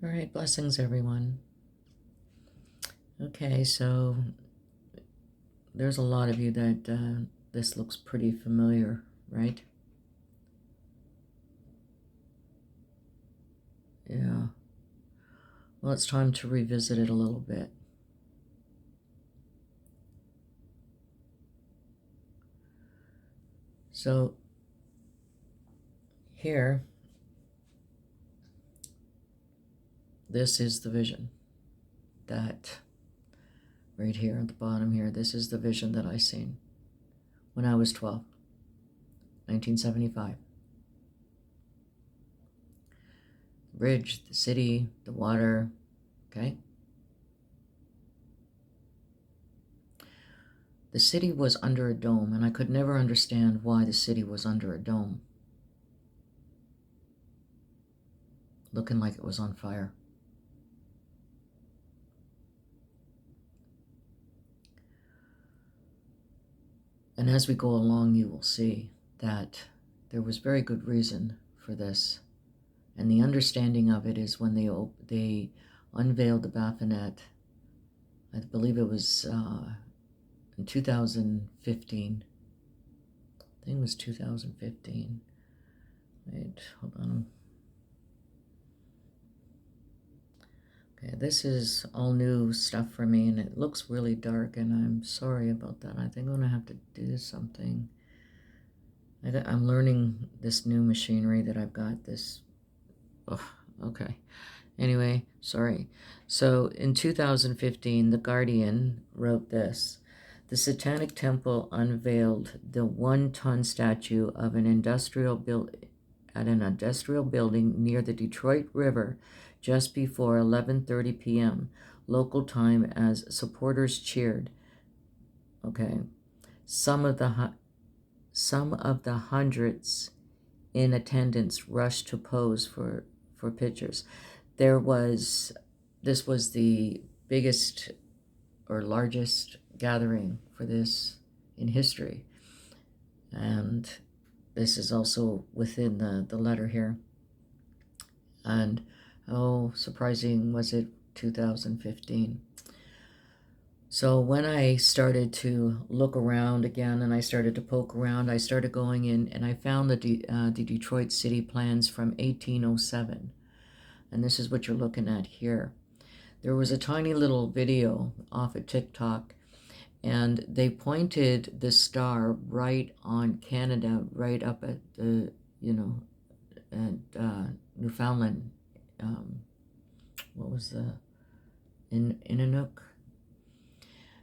All right, blessings, everyone. Okay, so there's a lot of you that this looks pretty familiar, right? Yeah. Well, it's time to revisit it a little bit. So here, this is the vision that, right here at the bottom here, this is the vision that I seen when I was 12, 1975. The bridge, the city, the water, okay? The city was under a dome, and I could never understand why the city was under a dome, looking like it was on fire. And as we go along, you will see that there was very good reason for this. And the understanding of it is when they unveiled the Baphomet, I believe it was in 2015. I think it was 2015. Wait, hold on. Okay, this is all new stuff for me, and it looks really dark, and I'm sorry about that. I think I'm gonna have to do something. I'm learning this new machinery that I've got. Okay. Anyway, sorry. So in 2015, The Guardian wrote this. The Satanic Temple unveiled the 1-ton statue of an industrial building near the Detroit River just before 11:30 p.m. local time as supporters cheered. Okay. Some of the hundreds in attendance rushed to pose for pictures. This was the biggest or largest gathering for this in history. And this is also within the letter here. And oh, surprising was it 2015. So when I started to look around again and I started to poke around, I started going in and I found the Detroit city plans from 1807. And this is what you're looking at here. There was a tiny little video off of TikTok, and they pointed the star right on Canada, right up at the, at Newfoundland. What was the Inuk?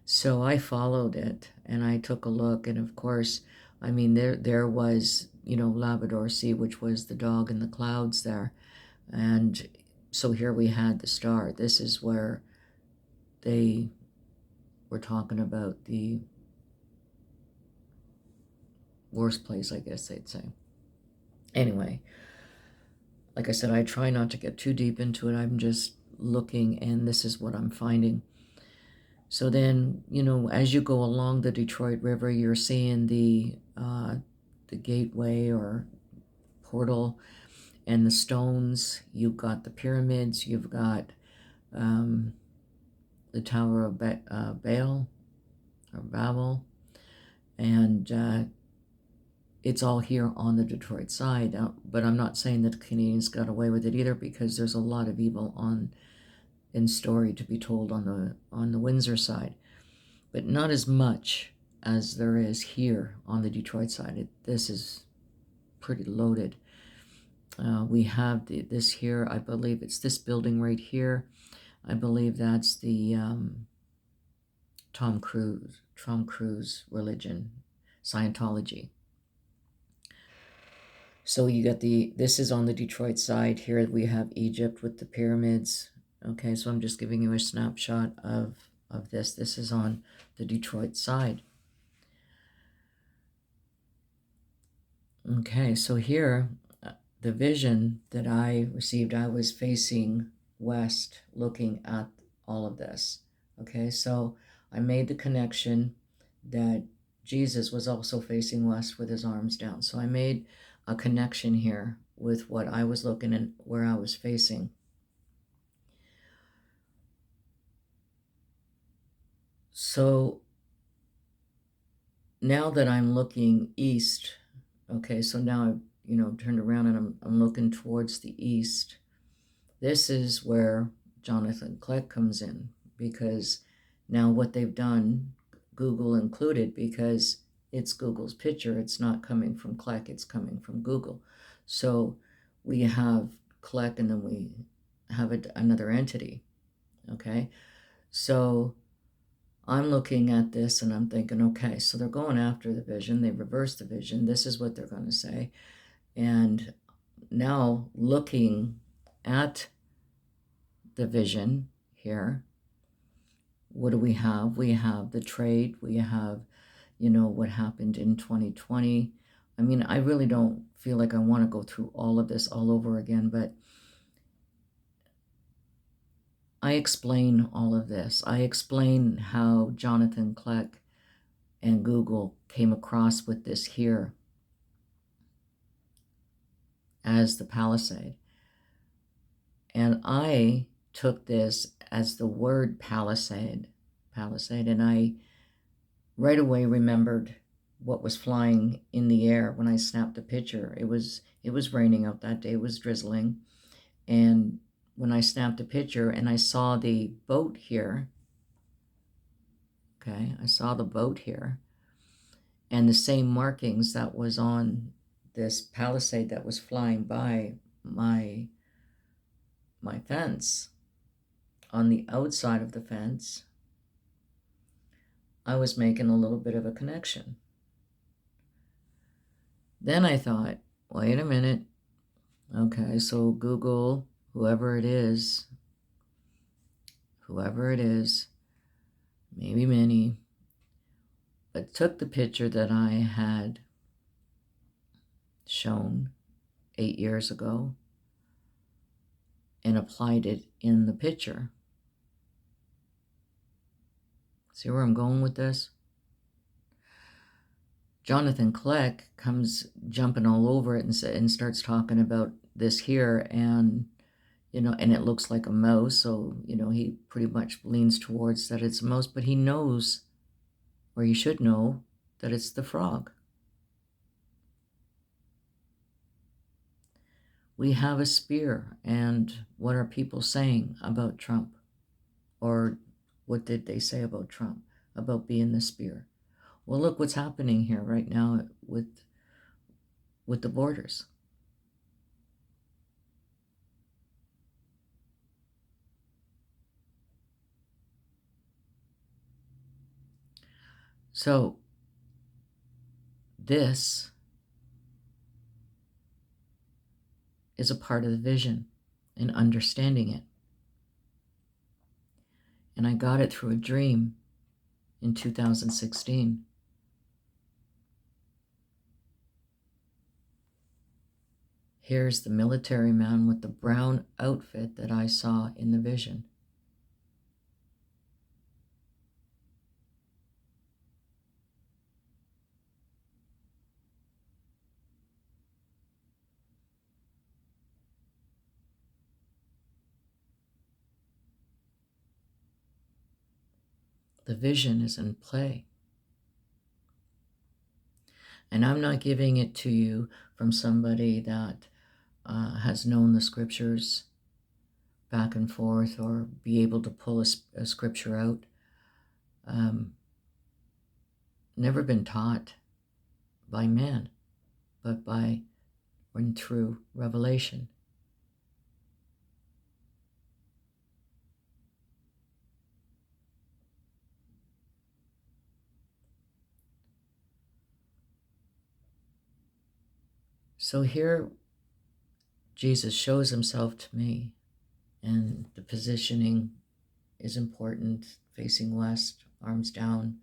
So I followed it and I took a look, and of course, I mean, there was, Labrador Sea, which was the dog in the clouds there. And so here we had the star. This is where they were talking about the worst place, I guess they'd say. Anyway, like I said, I try not to get too deep into it. I'm just looking, and this is what I'm finding. So then, as you go along the Detroit River, you're seeing the gateway or portal and the stones. You've got the pyramids. You've got the Tower of Baal or Babel, and it's all here on the Detroit side. But I'm not saying that the Canadians got away with it either, because there's a lot of evil in story to be told on the Windsor side, but not as much as there is here on the Detroit side. This is pretty loaded. We have this here. I believe it's this building right here. I believe that's the Tom Cruise religion, Scientology. So you got this is on the Detroit side. Here we have Egypt with the pyramids. Okay, so I'm just giving you a snapshot of this. This is on the Detroit side. Okay, so here, the vision that I received, I was facing west, looking at all of this. Okay, so I made the connection that Jesus was also facing west with his arms down. So I made a connection here with what I was looking and where I was facing. So now that I'm looking east, okay, so now I've, turned around and I'm looking towards the east. This is where Jonathan Kleck comes in, because now what they've done, Google included, because it's Google's picture, it's not coming from Kleck, it's coming from Google. So we have Kleck and then we have another entity, okay? So I'm looking at this and I'm thinking, okay, so they're going after the vision, they reverse the vision, this is what they're going to say. And now looking at the vision here, what do we have? We have the trade, we have, what happened in 2020. I mean, I really don't feel like I want to go through all of this all over again, but I explain all of this. I explain how Jonathan Kleck and Google came across with this here as the Palisade. And I took this as the word Palisade, and I right away remembered what was flying in the air when I snapped the picture. It was raining out that day, it was drizzling. And when I snapped a picture and I saw the boat here, okay, I saw the boat here, and the same markings that was on this Palisade that was flying by my fence, on the outside of the fence, I was making a little bit of a connection. Then I thought, wait a minute. Okay, so Google, whoever it is, maybe many, but took the picture that I had shown 8 years ago and applied it in the picture. See where I'm going with this? Jonathan Kleck comes jumping all over it and starts talking about this here, and and it looks like a mouse, so he pretty much leans towards that it's a mouse, but he knows, or he should know, that it's the frog. We have a spear, and what are people saying about Trump? Or what did they say about Trump, about being the spear? Well, look what's happening here right now with the borders. So this is a part of the vision and understanding it. And I got it through a dream in 2016. Here's the military man with the brown outfit that I saw in the vision. The vision is in play. And I'm not giving it to you from somebody that has known the scriptures back and forth, or be able to pull a scripture out. Never been taught by man, but by and through revelation. So here Jesus shows himself to me, and the positioning is important, facing west, arms down.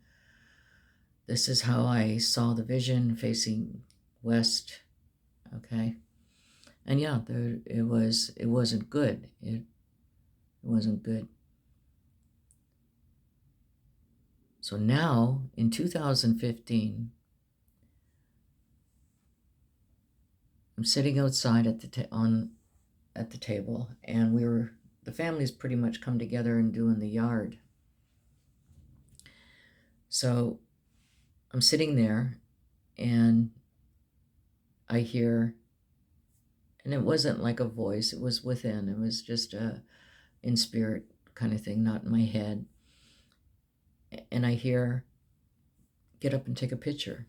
This is how I saw the vision, facing west, okay? And yeah, it wasn't good. It wasn't good. So now, in 2015, I'm sitting outside at the table, and the family's pretty much come together and doing the yard. So I'm sitting there and I hear, and it wasn't like a voice, it was within, it was just a in spirit kind of thing, not in my head. And I hear, get up and take a picture.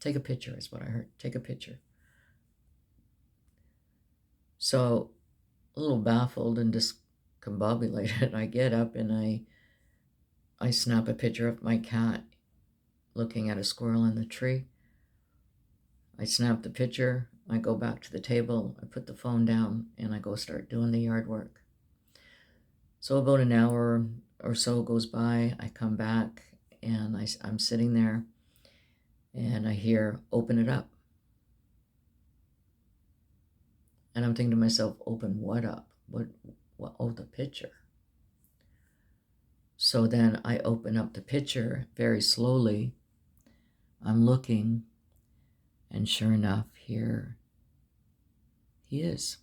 Take a picture is what I heard. Take a picture. So a little baffled and discombobulated, I get up and I snap a picture of my cat looking at a squirrel in the tree. I snap the picture, I go back to the table, I put the phone down, and I go start doing the yard work. So about an hour or so goes by, I come back and I'm sitting there and I hear, open it up. And I'm thinking to myself, open what up? What? Oh, the picture. So then I open up the picture very slowly. I'm looking, and sure enough, here he is.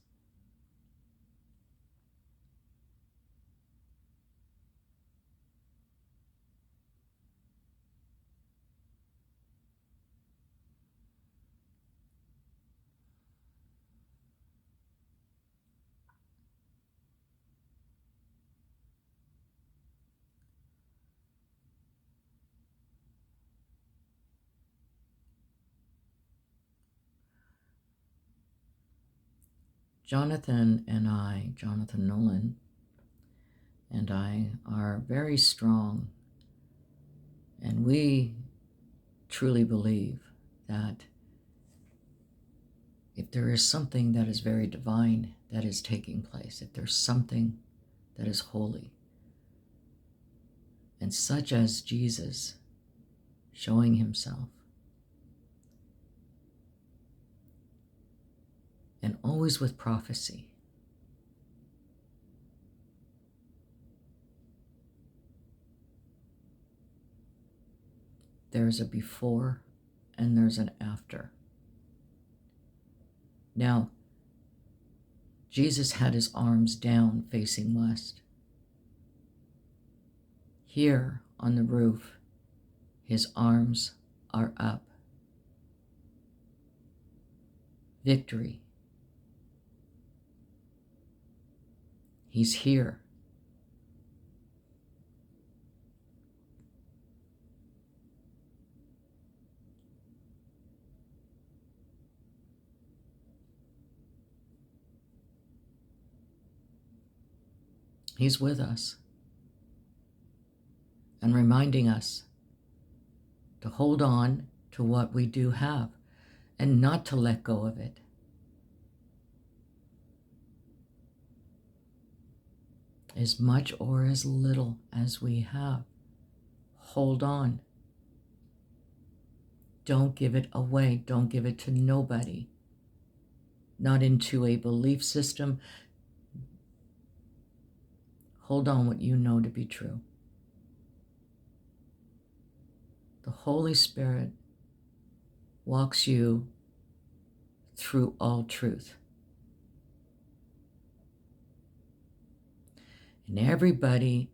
Jonathan Nolan and I are very strong, and we truly believe that if there is something that is very divine that is taking place, if there's something that is holy, and such as Jesus showing himself, and always with prophecy, there's a before and there's an after. Now, Jesus had his arms down facing west. Here on the roof, his arms are up. Victory. He's here. He's with us and reminding us to hold on to what we do have and not to let go of it. As much or as little as we have, hold on. Don't give it away. Don't give it to nobody. Not into a belief system. Hold on what you know to be true. The Holy Spirit walks you through all truth. And everybody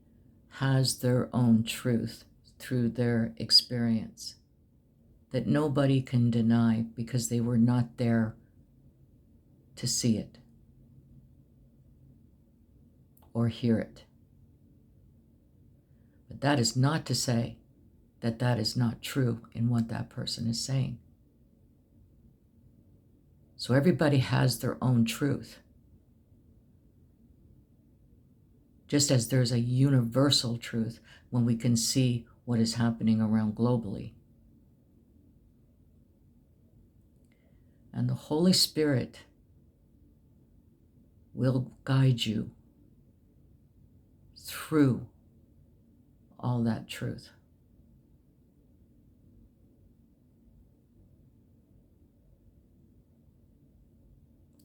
has their own truth through their experience that nobody can deny because they were not there to see it or hear it. But that is not to say that that is not true in what that person is saying. So everybody has their own truth. Just as there's a universal truth when we can see what is happening around globally. And the Holy Spirit will guide you through all that truth.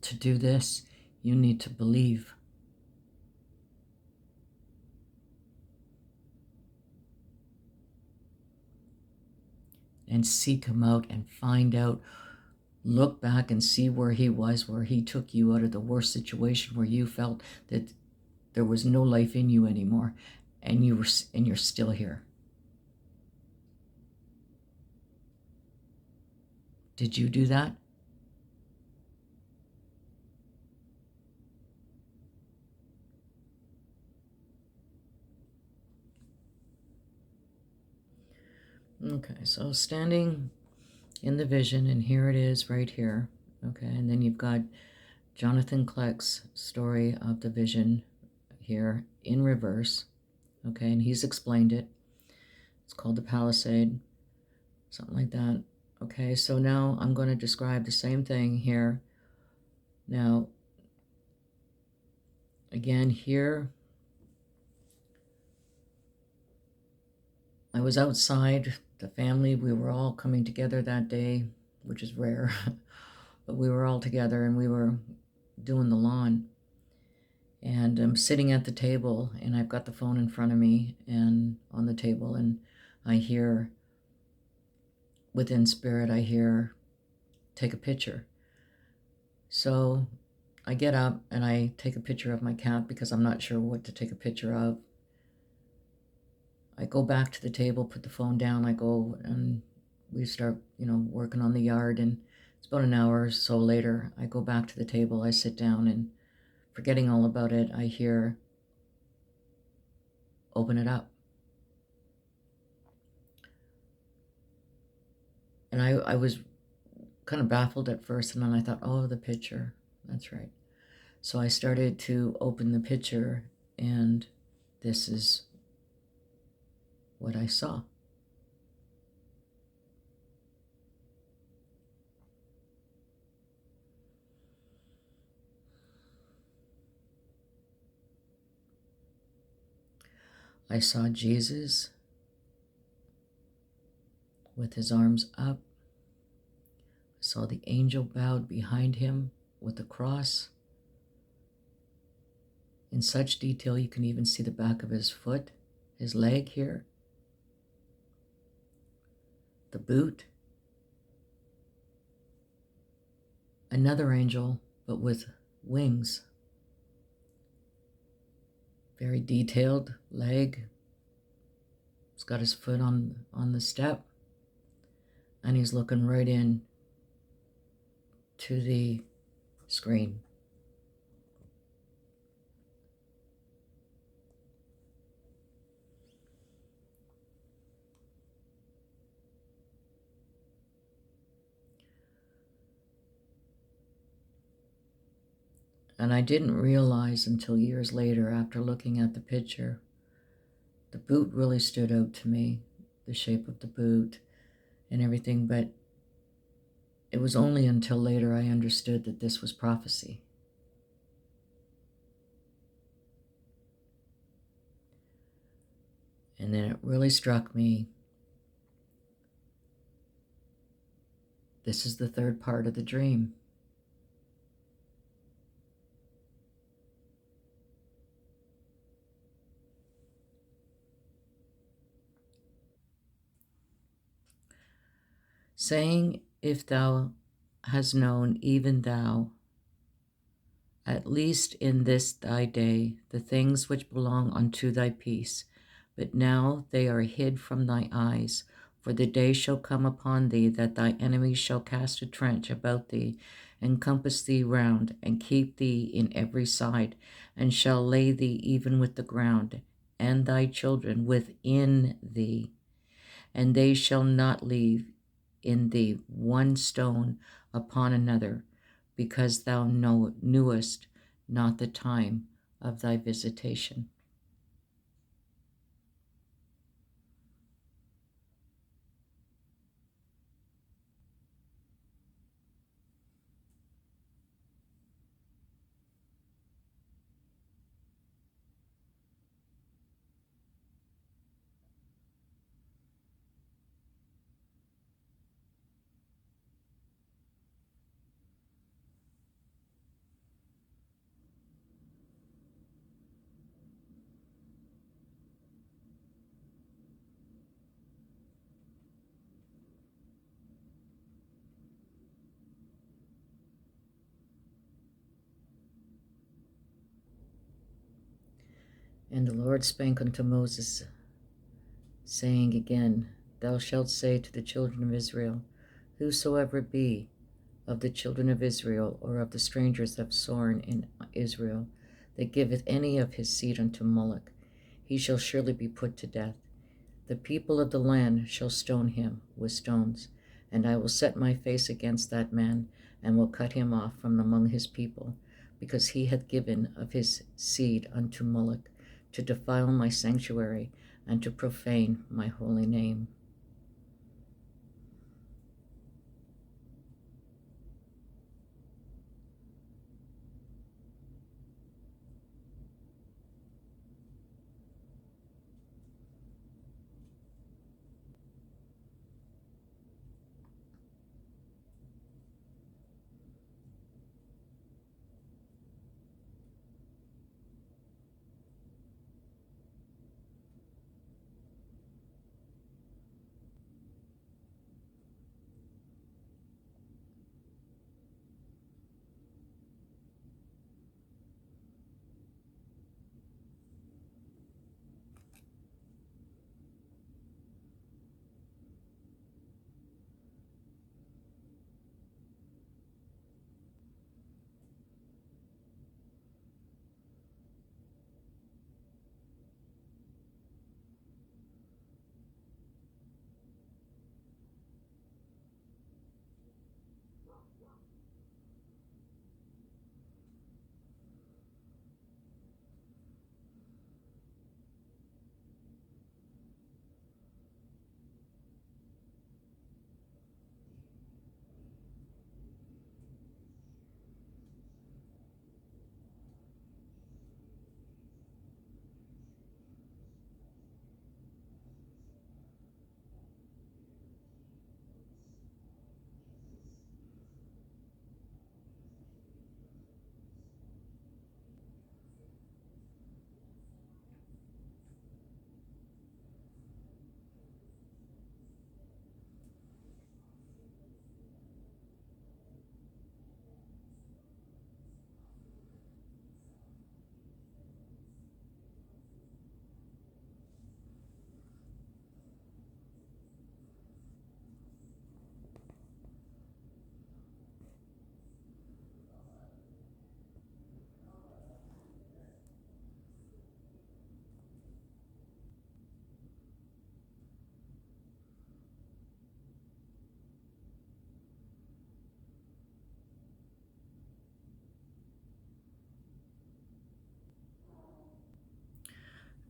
To do this, you need to believe. And seek him out and find out. Look back and see where he was, where he took you out of the worst situation, where you felt that there was no life in you anymore. and you're still here. Did you do that? Okay, so standing in the vision, and here it is right here. Okay, and then you've got Jonathan Kleck's story of the vision here in reverse. Okay, and he's explained it. It's called the Palisade, something like that. Okay, so now I'm going to describe the same thing here. Now, again, here, I was outside, the family, we were all coming together that day, which is rare, but we were all together and we were doing the lawn. And I'm sitting at the table and I've got the phone in front of me and on the table, and I hear, within spirit, I hear, take a picture. So I get up and I take a picture of my cat because I'm not sure what to take a picture of. I go back to the table, put the phone down, I go and we start, working on the yard, and it's about an hour or so later. I go back to the table, I sit down, and forgetting all about it, I hear, open it up. And I was kind of baffled at first, and then I thought, oh, the picture, that's right. So I started to open the picture, and this is what I saw. I saw Jesus with his arms up. I saw the angel bowed behind him with the cross. In such detail, you can even see the back of his foot, his leg here, the boot. Another angel, but with wings. Very detailed leg. He's got his foot on the step, and he's looking right in to the screen. And I didn't realize until years later, after looking at the picture, the boot really stood out to me, the shape of the boot and everything, but it was only until later I understood that this was prophecy. And then it really struck me, this is the third part of the dream. Saying, if thou hast known, even thou, at least in this thy day, the things which belong unto thy peace, but now they are hid from thy eyes. For the day shall come upon thee that thy enemies shall cast a trench about thee, and compass thee round, and keep thee in every side, and shall lay thee even with the ground, and thy children within thee, and they shall not leave in thee one stone upon another, because thou knewest not the time of thy visitation. And the Lord spake unto Moses, saying again, Thou shalt say to the children of Israel, Whosoever be of the children of Israel, or of the strangers that have sojourn in Israel, that giveth any of his seed unto Moloch, he shall surely be put to death. The people of the land shall stone him with stones, and I will set my face against that man, and will cut him off from among his people, because he hath given of his seed unto Moloch, to defile my sanctuary, and to profane my holy name.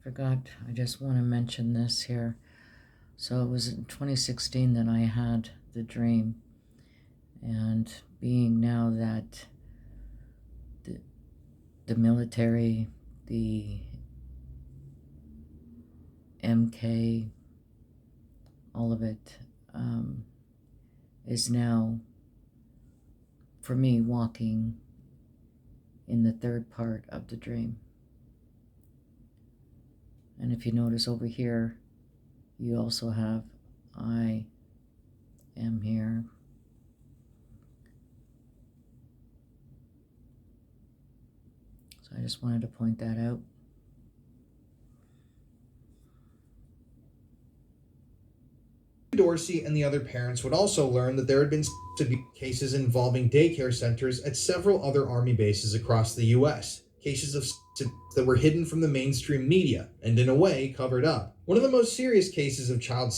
Forgot, I just want to mention this here. So it was in 2016 that I had the dream, and being now that the military, the MK, all of it is now, for me, walking in the third part of the dream. And if you notice over here, you also have I am here. So I just wanted to point that out. Dorsey and the other parents would also learn that there had been cases involving daycare centers at several other Army bases across the U.S. Cases of that were hidden from the mainstream media and, in a way, covered up. One of the most serious cases of child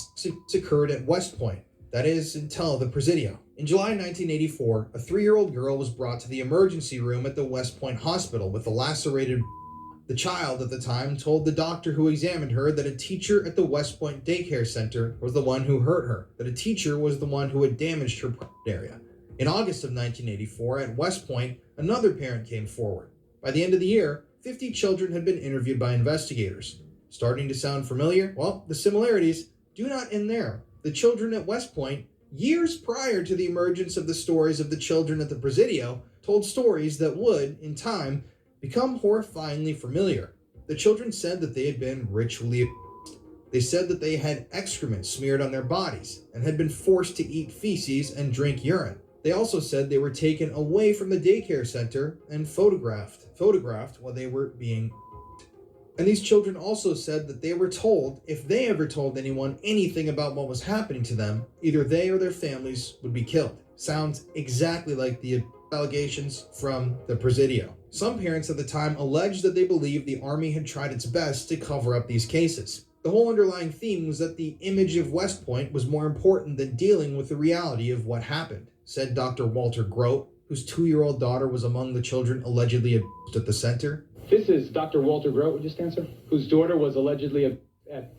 occurred at West Point, that is, until the Presidio. In July 1984, a 3-year-old girl was brought to the emergency room at the West Point Hospital with a lacerated. The child at the time told the doctor who examined her that a teacher at the West Point daycare center was the one who hurt her, that a teacher was the one who had damaged her private area. In August of 1984, at West Point, another parent came forward. By the end of the year, 50 children had been interviewed by investigators. Starting to sound familiar? Well, the similarities do not end there. The children at West Point, years prior to the emergence of the stories of the children at the Presidio, told stories that would, in time, become horrifyingly familiar. The children said that they had been ritually abused. They said that they had excrement smeared on their bodies and had been forced to eat feces and drink urine. They also said they were taken away from the daycare center and photographed while they were being abused. And these children also said that they were told if they ever told anyone anything about what was happening to them, either they or their families would be killed. Sounds exactly like the allegations from the Presidio. Some parents at the time alleged that they believed the Army had tried its best to cover up these cases. The whole underlying theme was that the image of West Point was more important than dealing with the reality of what happened, said Dr. Walter Grote, whose 2-year-old daughter was among the children allegedly abused at the center. This is Dr. Walter Grote, would you stand, sir? Whose daughter was allegedly at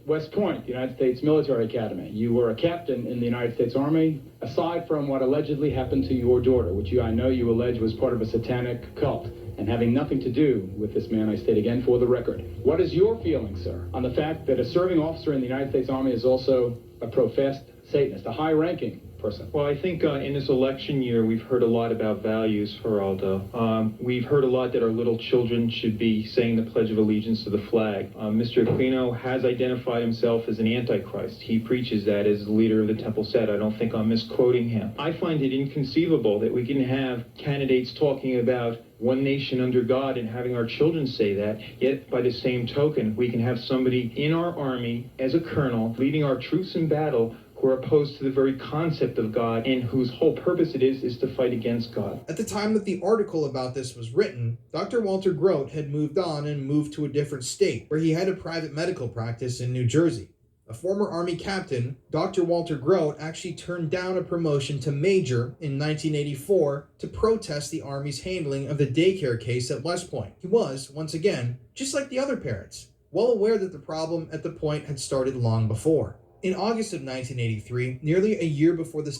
West Point, the United States Military Academy. You were a captain in the United States Army. Aside from what allegedly happened to your daughter, which I know you allege was part of a satanic cult, and having nothing to do with this man, I state again for the record. What is your feeling, sir, on the fact that a serving officer in the United States Army is also a professed Satanist, a high-ranking person? Well, I think in this election year, we've heard a lot about values, Geraldo. We've heard a lot that our little children should be saying the Pledge of Allegiance to the flag. Mr. Aquino has identified himself as an antichrist. He preaches that as the leader of the Temple said. I don't think I'm misquoting him. I find it inconceivable that we can have candidates talking about one nation under God and having our children say that, yet by the same token, we can have somebody in our army as a colonel leading our troops in battle who are opposed to the very concept of God and whose whole purpose it is to fight against God. At the time that the article about this was written, Dr. Walter Grote had moved on and moved to a different state, where he had a private medical practice in New Jersey. A former Army captain, Dr. Walter Grote actually turned down a promotion to major in 1984 to protest the Army's handling of the daycare case at West Point. He was, once again, just like the other parents, well aware that the problem at the point had started long before. In August of 1983, nearly a year before this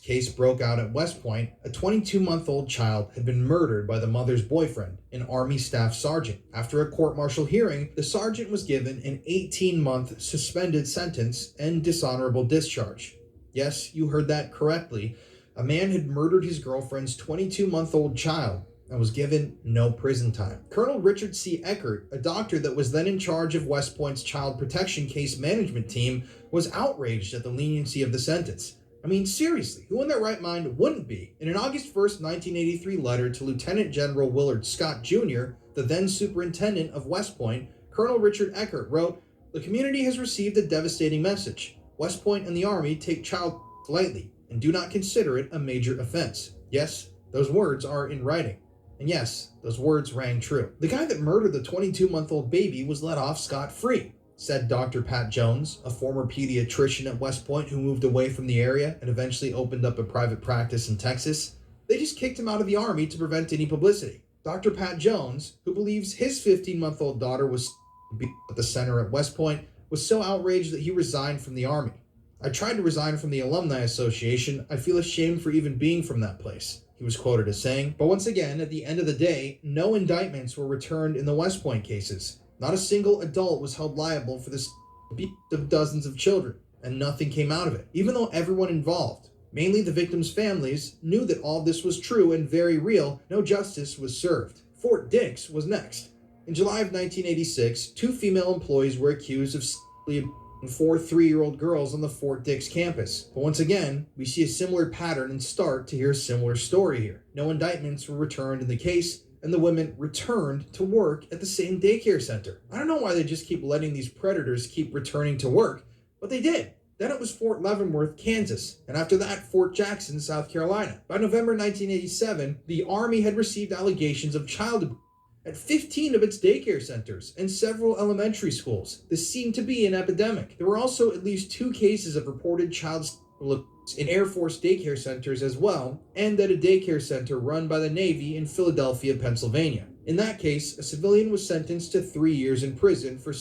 case broke out at West Point, a 22-month-old child had been murdered by the mother's boyfriend, an Army staff sergeant. After a court-martial hearing, the sergeant was given an 18-month suspended sentence and dishonorable discharge. Yes, you heard that correctly. A man had murdered his girlfriend's 22-month-old child and was given no prison time. Colonel Richard C. Eckert, a doctor that was then in charge of West Point's child protection case management team, was outraged at the leniency of the sentence. I mean, seriously, who in their right mind wouldn't be? In an August 1st, 1983 letter to Lieutenant General Willard Scott Jr., the then superintendent of West Point, Colonel Richard Eckert wrote, "The community has received a devastating message. West Point and the Army take child lightly and do not consider it a major offense." Yes, those words are in writing. And yes, those words rang true. The guy that murdered the 22-month-old baby was let off scot-free, said Dr. Pat Jones, a former pediatrician at West Point who moved away from the area and eventually opened up a private practice in Texas. They just kicked him out of the Army to prevent any publicity. Dr. Pat Jones, who believes his 15-month-old daughter was beat at the center at West Point, was so outraged that he resigned from the Army. "I tried to resign from the Alumni Association. I feel ashamed for even being from that place," he was quoted as saying. But once again, at the end of the day, no indictments were returned in the West Point cases. Not a single adult was held liable for this abuse of dozens of children, and nothing came out of it, even though everyone involved, mainly the victims' families, knew that all this was true and very real. No justice was served. Fort Dix was next. In July of 1986, 2 female employees were accused of sexually abusing 4 3-year-old girls on the Fort Dix campus. But once again, we see a similar pattern and start to hear a similar story here. No indictments were returned in the case, and the women returned to work at the same daycare center. I don't know why they just keep letting these predators keep returning to work, but they did. Then it was Fort Leavenworth, Kansas, and after that, Fort Jackson, South Carolina. By November 1987, the Army had received allegations of child abuse at 15 of its daycare centers and several elementary schools. This seemed to be an epidemic. There were also at least 2 cases of reported child sexual abuse in Air Force daycare centers as well, and at a daycare center run by the Navy in Philadelphia, Pennsylvania. In that case, a civilian was sentenced to 3 years in prison for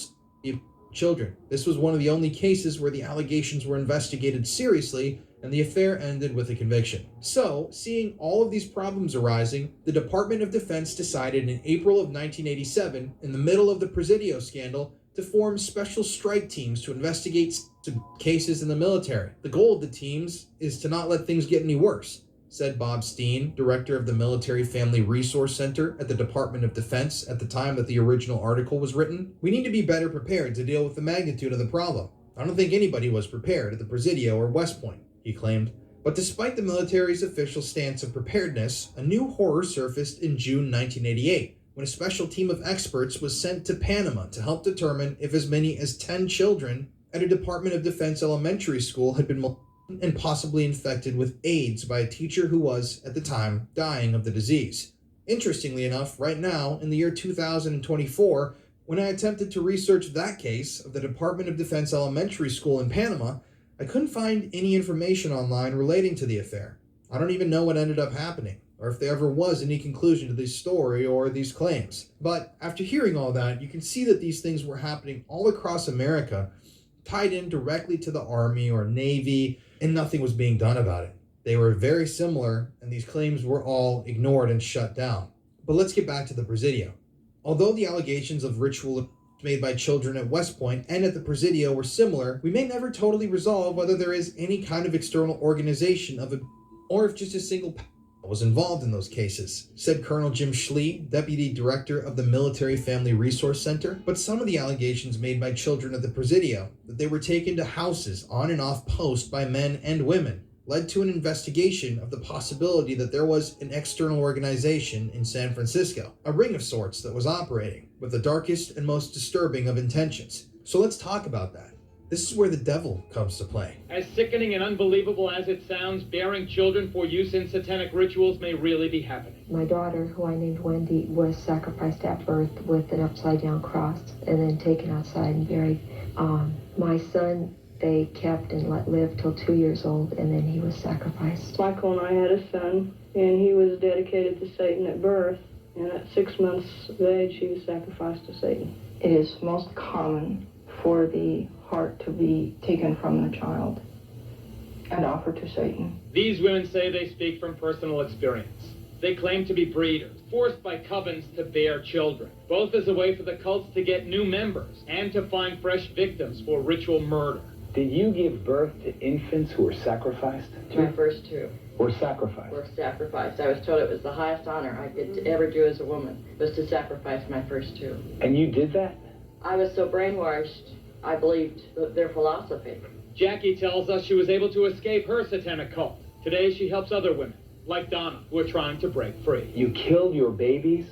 children. This was one of the only cases where the allegations were investigated seriously, and the affair ended with a conviction. So, seeing all of these problems arising, the Department of Defense decided in April of 1987, in the middle of the Presidio scandal, to form special strike teams to investigate cases in the military. The goal of the teams is to not let things get any worse, said Bob Steen, director of the Military Family Resource Center at the Department of Defense at the time that the original article was written. "We need to be better prepared to deal with the magnitude of the problem. I don't think anybody was prepared at the Presidio or West Point," he claimed. But despite the military's official stance of preparedness, a new horror surfaced in June 1988. when a special team of experts was sent to Panama to help determine if as many as 10 children at a Department of Defense elementary school had been molested and possibly infected with AIDS by a teacher who was, at the time, dying of the disease. Interestingly enough, right now, in the year 2024, when I attempted to research that case of the Department of Defense elementary school in Panama, I couldn't find any information online relating to the affair. I don't even know what ended up happening, or if there ever was any conclusion to this story or these claims. But after hearing all that, you can see that these things were happening all across America, tied in directly to the Army or Navy, and nothing was being done about it. They were very similar, and these claims were all ignored and shut down. But let's get back to the Presidio. Although the allegations of ritual made by children at West Point and at the Presidio were similar, we may never totally resolve whether there is any kind of external organization of it, or if just a single was involved in those cases, said Colonel Jim Schley, Deputy Director of the Military Family Resource Center. But some of the allegations made by children at the Presidio, that they were taken to houses on and off post by men and women, led to an investigation of the possibility that there was an external organization in San Francisco, a ring of sorts that was operating, with the darkest and most disturbing of intentions. So let's talk about that. This is where the devil comes to play. As sickening and unbelievable as it sounds, bearing children for use in satanic rituals may really be happening. My daughter, who I named Wendy, was sacrificed at birth with an upside-down cross and then taken outside and buried. My son, they kept and let live till 2 years old, and then he was sacrificed. Michael and I had a son, and he was dedicated to Satan at birth, and at 6 months of age, he was sacrificed to Satan. It is most common for the heart to be taken from the child and offered to Satan. These women say they speak from personal experience. They claim to be breeders, forced by covens to bear children, both as a way for the cults to get new members and to find fresh victims for ritual murder. Did you give birth to infants who were sacrificed? My first two Were sacrificed? were sacrificed. I was told it was the highest honor I could ever do as a woman, was to sacrifice my first two. And you did that? I was so brainwashed, I believed their philosophy. Jackie tells us she was able to escape her satanic cult. Today she helps other women, like Donna, who are trying to break free. You killed your babies?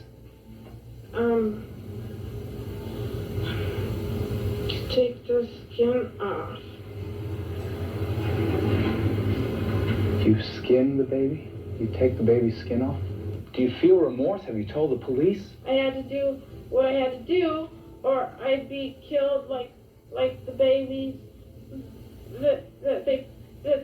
Take the skin off. You skin the baby? You take the baby's skin off? Do you feel remorse? Have you told the police? I had to do what I had to do, or I'd be killed like the babies that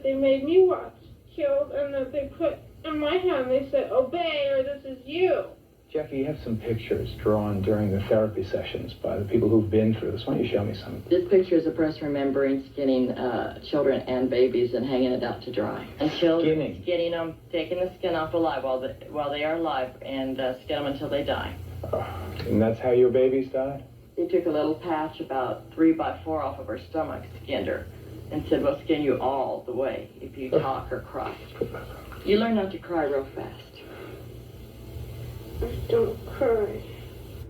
they made me watch killed, and that they put in my hand. They said, "Obey, or this is you." Jackie, you have some pictures drawn during the therapy sessions by the people who've been through this. Why don't you show me some? This picture is a press remembering skinning children and babies and hanging it out to dry. And children, skinning them, taking the skin off alive while they are alive, and skin them until they die. And that's how your babies died? They took a little patch about 3 by 4 off of her stomach, skinned her, and said, "We'll skin you all the way if you talk or cry." You learn not to cry real fast. I don't cry.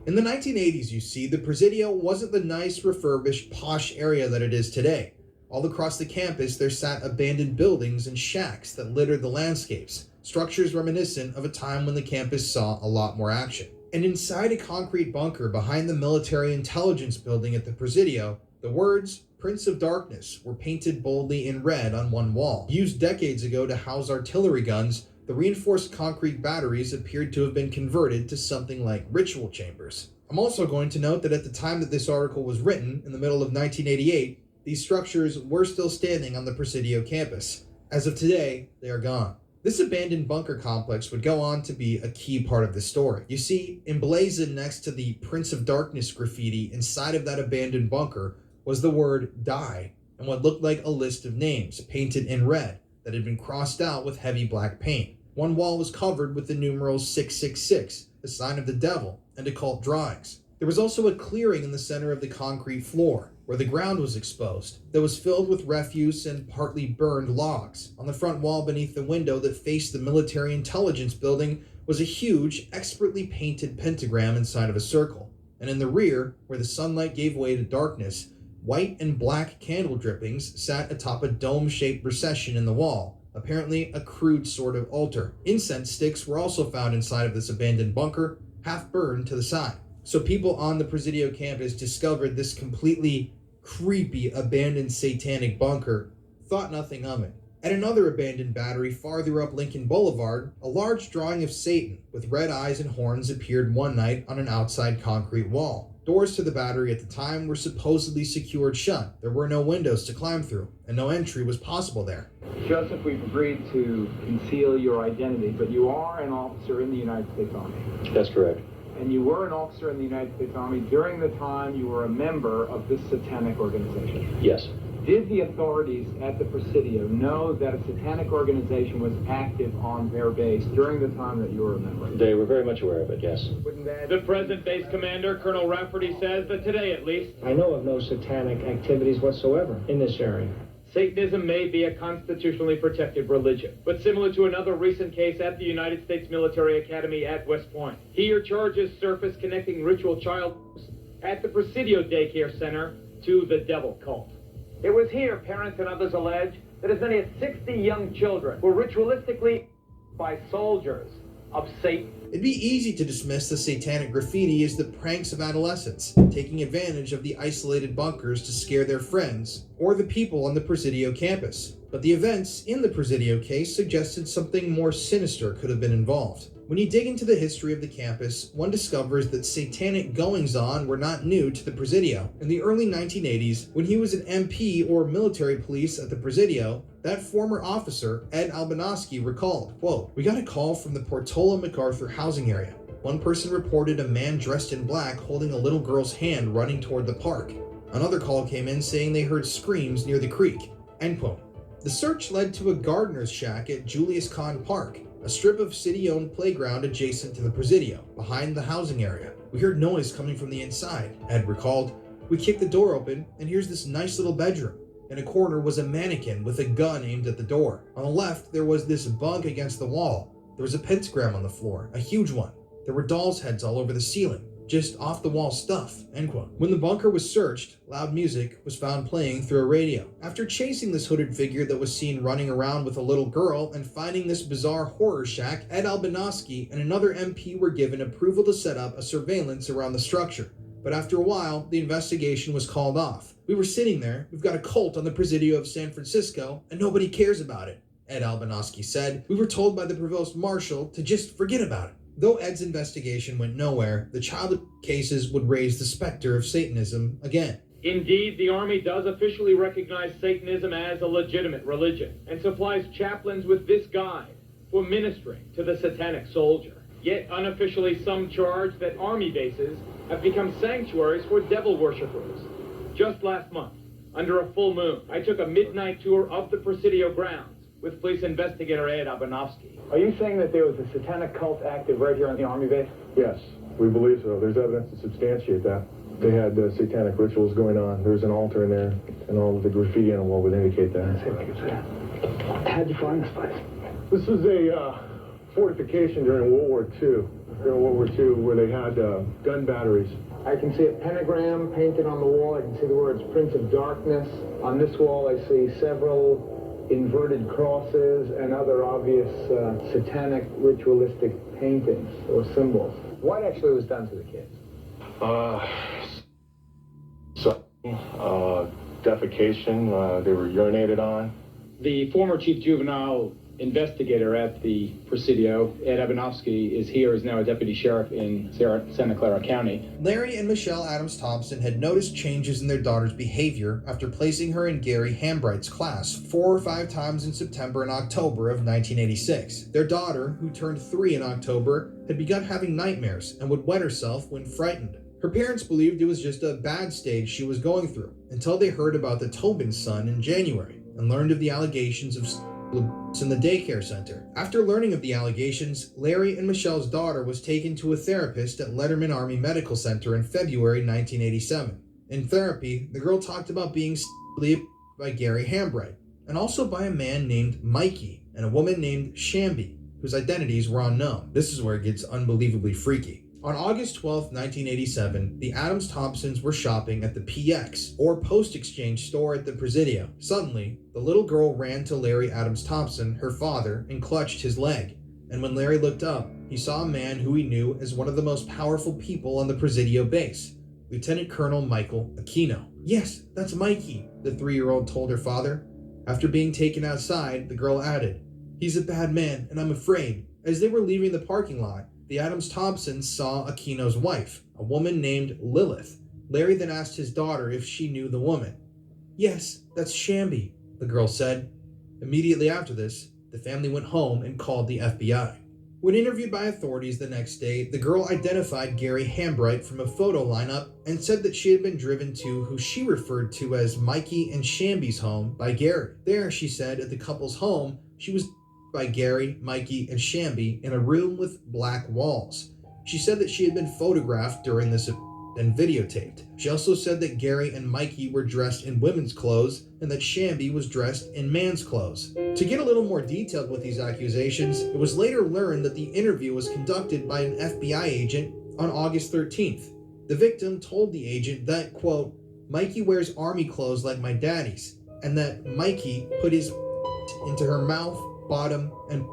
In the 1980s, you see, the Presidio wasn't the nice, refurbished, posh area that it is today. All across the campus, there sat abandoned buildings and shacks that littered the landscapes, structures reminiscent of a time when the campus saw a lot more action. And inside a concrete bunker behind the military intelligence building at the Presidio, the words "Prince of Darkness" were painted boldly in red on one wall. Used decades ago to house artillery guns, the reinforced concrete batteries appeared to have been converted to something like ritual chambers. I'm also going to note that at the time that this article was written, in the middle of 1988, these structures were still standing on the Presidio campus. As of today, they are gone. This abandoned bunker complex would go on to be a key part of the story. You see, emblazoned next to the Prince of Darkness graffiti inside of that abandoned bunker was the word "die" and what looked like a list of names painted in red that had been crossed out with heavy black paint. One wall was covered with the numeral 666, the sign of the devil, and occult drawings. There was also a clearing in the center of the concrete floor, where the ground was exposed, that was filled with refuse and partly burned logs. On the front wall beneath the window that faced the military intelligence building was a huge, expertly painted pentagram inside of a circle. And in the rear, where the sunlight gave way to darkness, white and black candle drippings sat atop a dome-shaped recession in the wall, apparently a crude sort of altar. Incense sticks were also found inside of this abandoned bunker. half burned to the side. So people on the Presidio campus discovered this completely creepy, abandoned satanic bunker, thought nothing of it. At another abandoned battery farther up Lincoln Boulevard, a large drawing of Satan with red eyes and horns appeared one night on an outside concrete wall. Doors to the battery at the time were supposedly secured shut. There were no windows to climb through, and no entry was possible there. Joseph, we've agreed to conceal your identity, but you are an officer in the United States Army. That's correct. And you were an officer in the United States Army during the time you were a member of this satanic organization. Yes. Did the authorities at the Presidio know that a satanic organization was active on their base during the time that you were a member? They were very much aware of it, yes. The present base commander, Colonel Rafferty, says that today at least, I know of no satanic activities whatsoever in this area. Satanism may be a constitutionally protected religion, but similar to another recent case at the United States Military Academy at West Point. Here, charges surface connecting ritual child at the Presidio Daycare Center to the devil cult. It was here, parents and others allege, that as many as 60 young children were ritualistically by soldiers of Satan. It'd be easy to dismiss the satanic graffiti as the pranks of adolescents, taking advantage of the isolated bunkers to scare their friends, or the people on the Presidio campus. But the events in the Presidio case suggested something more sinister could have been involved. When you dig into the history of the campus, one discovers that satanic goings-on were not new to the Presidio. In the early 1980s, when he was an MP or military police at the Presidio, that former officer, Ed Albanoski, recalled, quote, "We got a call from the Portola MacArthur housing area. One person reported a man dressed in black holding a little girl's hand running toward the park. Another call came in saying they heard screams near the creek," end quote. The search led to a gardener's shack at Julius Kahn Park, a strip of city-owned playground adjacent to the Presidio, behind the housing area. "We heard noise coming from the inside," Ed recalled. "We kicked the door open, and here's this nice little bedroom. In a corner was a mannequin with a gun aimed at the door. On the left, there was this bunk against the wall. There was a pentagram on the floor, a huge one. There were dolls' heads all over the ceiling. Just off-the-wall stuff," end quote. When the bunker was searched, loud music was found playing through a radio. After chasing this hooded figure that was seen running around with a little girl and finding this bizarre horror shack, Ed Albanoski and another MP were given approval to set up a surveillance around the structure. But after a while, the investigation was called off. "We were sitting there, we've got a cult on the Presidio of San Francisco, and nobody cares about it," Ed Albanoski said. "We were told by the provost marshal to just forget about it." Though Ed's investigation went nowhere, the child cases would raise the specter of Satanism again. Indeed, the Army does officially recognize Satanism as a legitimate religion and supplies chaplains with this guide for ministering to the satanic soldier. Yet unofficially, some charge that Army bases have become sanctuaries for devil worshippers. Just last month, under a full moon, I took a midnight tour of the Presidio grounds with police investigator Ed Albanoski. Are you saying that there was a satanic cult active right here on the Army base? Yes, we believe so. There's evidence to substantiate that. They had satanic rituals going on. There's an altar in there, and all of the graffiti on the wall would indicate that. How'd you find this place? This was a fortification during World War II. During World War II, where they had gun batteries. I can see a pentagram painted on the wall. I can see the words Prince of Darkness. On this wall, I see several inverted crosses and other obvious satanic ritualistic paintings or symbols. What actually was done to the kids? Defecation. They were urinated on. The former chief juvenile investigator at the Presidio, Ed Albanoski, is now a deputy sheriff in Santa Clara County. Larry and Michelle Adams Thompson had noticed changes in their daughter's behavior after placing her in Gary Hambright's class 4 or 5 times in September and October of 1986. Their daughter, who turned 3 in October, had begun having nightmares and would wet herself when frightened. Her parents believed it was just a bad stage she was going through, until they heard about the Tobin son in January and learned of the allegations of in the daycare center. After learning of the allegations, Larry and Michelle's daughter was taken to a therapist at Letterman Army Medical Center in February 1987. In therapy, the girl talked about being by Gary Hambright, and also by a man named Mikey and a woman named Shamby, whose identities were unknown. This is where it gets unbelievably freaky. On August 12, 1987, the Adams Thompsons were shopping at the PX, or Post Exchange store at the Presidio. Suddenly, the little girl ran to Larry Adams Thompson, her father, and clutched his leg. And when Larry looked up, he saw a man who he knew as one of the most powerful people on the Presidio base, Lieutenant Colonel Michael Aquino. "Yes, that's Mikey," the 3-year-old told her father. After being taken outside, the girl added, "He's a bad man, and I'm afraid." As they were leaving the parking lot, the Adams-Thompsons saw Aquino's wife, a woman named Lilith. Larry then asked his daughter if she knew the woman. "Yes, that's Shamby," the girl said. Immediately after this, the family went home and called the FBI. When interviewed by authorities the next day, the girl identified Gary Hambright from a photo lineup and said that she had been driven to who she referred to as Mikey and Shamby's home by Gary. There, she said, at the couple's home, she was by Gary, Mikey, and Shamby in a room with black walls. She said that she had been photographed during this event and videotaped. She also said that Gary and Mikey were dressed in women's clothes and that Shamby was dressed in man's clothes. To get a little more detailed with these accusations, it was later learned that the interview was conducted by an FBI agent on August 13th. The victim told the agent that, quote, "Mikey wears army clothes like my daddy's, and that Mikey put his into her mouth, bottom, and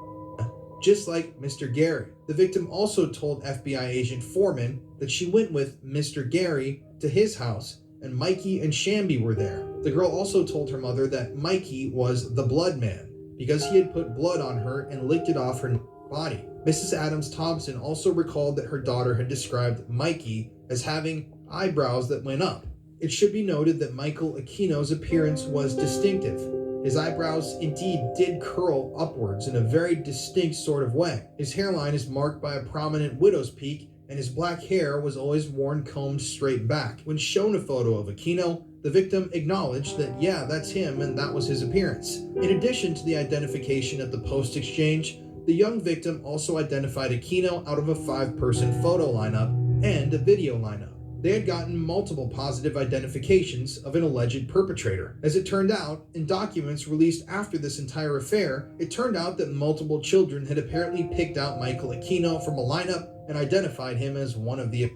just like Mr. Gary." The victim also told FBI agent Foreman that she went with Mr. Gary to his house and Mikey and Shamby were there. The girl also told her mother that Mikey was the blood man because he had put blood on her and licked it off her body. Mrs. Adams-Thompson also recalled that her daughter had described Mikey as having eyebrows that went up. It should be noted that Michael Aquino's appearance was distinctive. His eyebrows indeed did curl upwards in a very distinct sort of way. His hairline is marked by a prominent widow's peak, and his black hair was always worn combed straight back. When shown a photo of Aquino, the victim acknowledged that, yeah, that's him and that was his appearance. In addition to the identification at the post exchange, the young victim also identified Aquino out of a 5-person photo lineup and a video lineup. They had gotten multiple positive identifications of an alleged perpetrator. As it turned out, in documents released after this entire affair, it turned out that multiple children had apparently picked out Michael Aquino from a lineup and identified him as one of the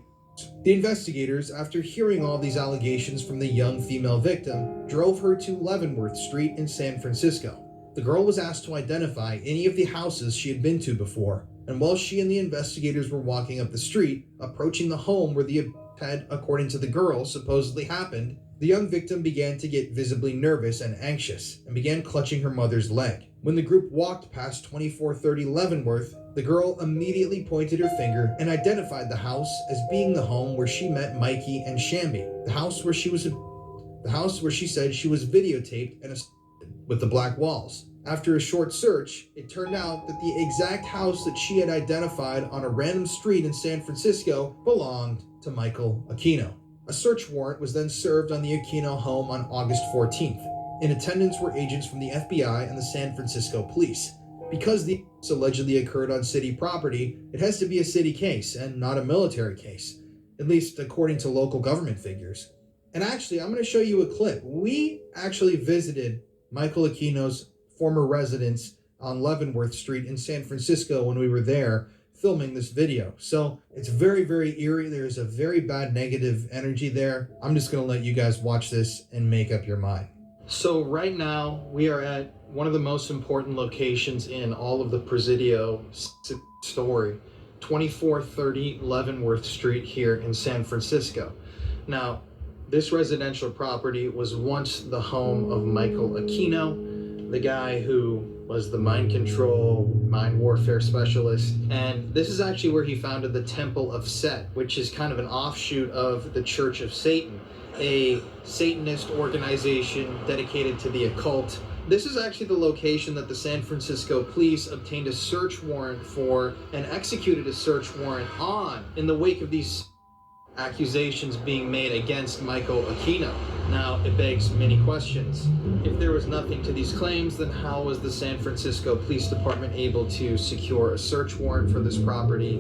The investigators, after hearing all these allegations from the young female victim, drove her to Leavenworth Street in San Francisco. The girl was asked to identify any of the houses she had been to before, and while she and the investigators were walking up the street, approaching the home where the had, according to the girl, supposedly happened, the young victim began to get visibly nervous and anxious and began clutching her mother's leg. When the group walked past 2430 Leavenworth, the girl immediately pointed her finger and identified the house as being the home where she met Mikey and Shamby, the house where she said she was videotaped and assaulted, with the black walls. After a short search, it turned out that the exact house that she had identified on a random street in San Francisco belonged to Michael Aquino. A search warrant was then served on the Aquino home on August 14th. In attendance were agents from the FBI and the San Francisco police. Because the allegedly occurred on city property, it has to be a city case and not a military case, at least according to local government figures. And actually, I'm going to show you a clip. We actually visited Michael Aquino's former residence on Leavenworth Street in San Francisco when we were there filming this video. So it's very, very eerie. There's a very bad negative energy there. I'm just going to let you guys watch this and make up your mind. So right now we are at one of the most important locations in all of the Presidio story, 2430 Leavenworth Street here in San Francisco. Now, this residential property was once the home of Michael Aquino, the guy who was the mind control, mind warfare specialist. And this is actually where he founded the Temple of Set, which is kind of an offshoot of the Church of Satan, a Satanist organization dedicated to the occult. This is actually the location that the San Francisco police obtained a search warrant for and executed a search warrant on in the wake of these accusations being made against Michael Aquino. Now, it begs many questions. If there was nothing to these claims, then how was the San Francisco Police Department able to secure a search warrant for this property?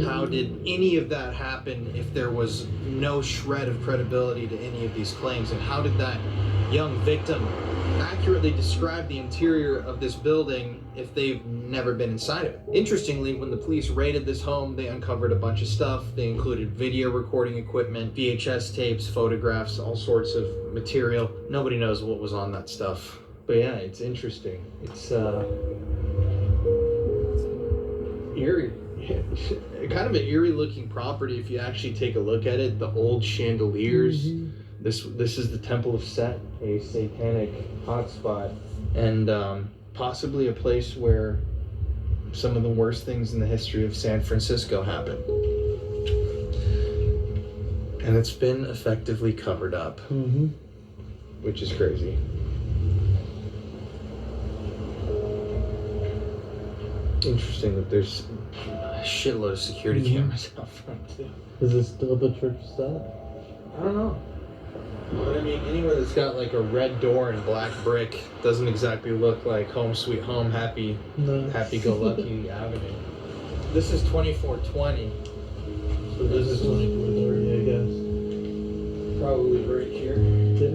How did any of that happen if there was no shred of credibility to any of these claims? And how did that young victim accurately describe the interior of this building if they've never been inside of it? Interestingly, when the police raided this home, they uncovered a bunch of stuff. They included video recording equipment, VHS tapes, photographs, all sorts of material. Nobody knows what was on that stuff. But yeah, it's interesting. It's eerie. Kind of an eerie looking property if you actually take a look at it. The old chandeliers. This is the Temple of Set, a satanic hotspot, and possibly a place where some of the worst things in the history of San Francisco happened. And it's been effectively covered up, which is crazy. Interesting that there's a shitload of security cameras out front too. Is this still the church set? I don't know. But I mean, anywhere that's got like a red door and black brick doesn't exactly look like home sweet home, happy-go-lucky Avenue. This is 2420. So this is 2430, I guess. Probably right here.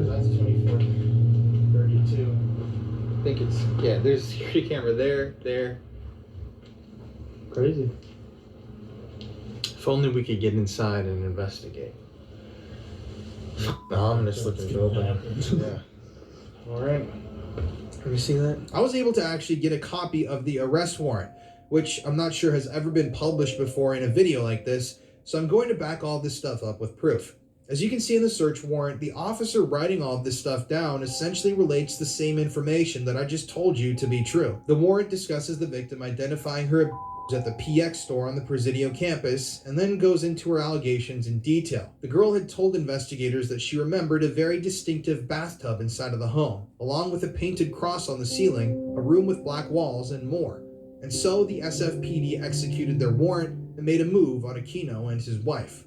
That's 2432. I think it's, yeah, there's a security camera there. Crazy. If only we could get inside and investigate. Ominous looking building. Yeah. Alright. Have you seen that? I was able to actually get a copy of the arrest warrant, which I'm not sure has ever been published before in a video like this, so I'm going to back all this stuff up with proof. As you can see in the search warrant, the officer writing all of this stuff down essentially relates the same information that I just told you to be true. The warrant discusses the victim identifying her at the PX store on the Presidio campus, and then goes into her allegations in detail. The girl had told investigators that she remembered a very distinctive bathtub inside of the home, along with a painted cross on the ceiling, a room with black walls, and more. And so the SFPD executed their warrant and made a move on Aquino and his wife.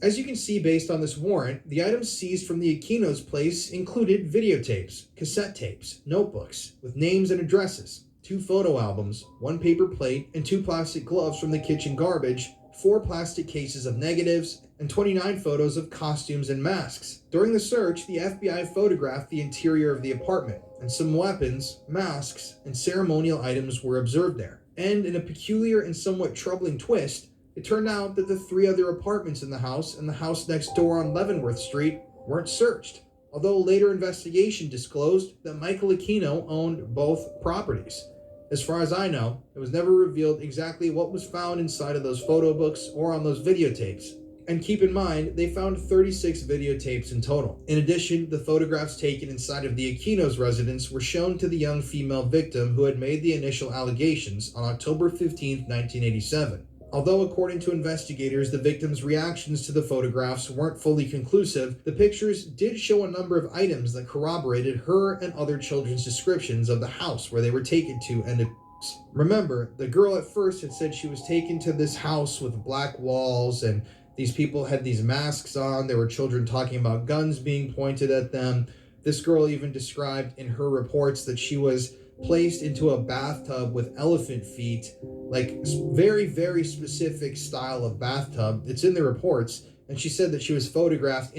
As you can see based on this warrant, the items seized from the Aquino's place included videotapes, cassette tapes, notebooks, with names and addresses, 2 photo albums, 1 paper plate, and 2 plastic gloves from the kitchen garbage, 4 plastic cases of negatives, and 29 photos of costumes and masks. During the search, the FBI photographed the interior of the apartment, and some weapons, masks, and ceremonial items were observed there. And in a peculiar and somewhat troubling twist, it turned out that the 3 other apartments in the house and the house next door on Leavenworth Street weren't searched, although later investigation disclosed that Michael Aquino owned both properties. As far as I know, it was never revealed exactly what was found inside of those photo books or on those videotapes. And keep in mind, they found 36 videotapes in total. In addition, the photographs taken inside of the Aquino's residence were shown to the young female victim who had made the initial allegations on October 15, 1987. Although according to investigators, the victim's reactions to the photographs weren't fully conclusive, the pictures did show a number of items that corroborated her and other children's descriptions of the house where they were taken to and remember, the girl at first had said she was taken to this house with black walls and these people had these masks on. There were children talking about guns being pointed at them. This girl even described in her reports that she was placed into a bathtub with elephant feet, like very, very specific style of bathtub. It's in the reports, and she said that she was photographed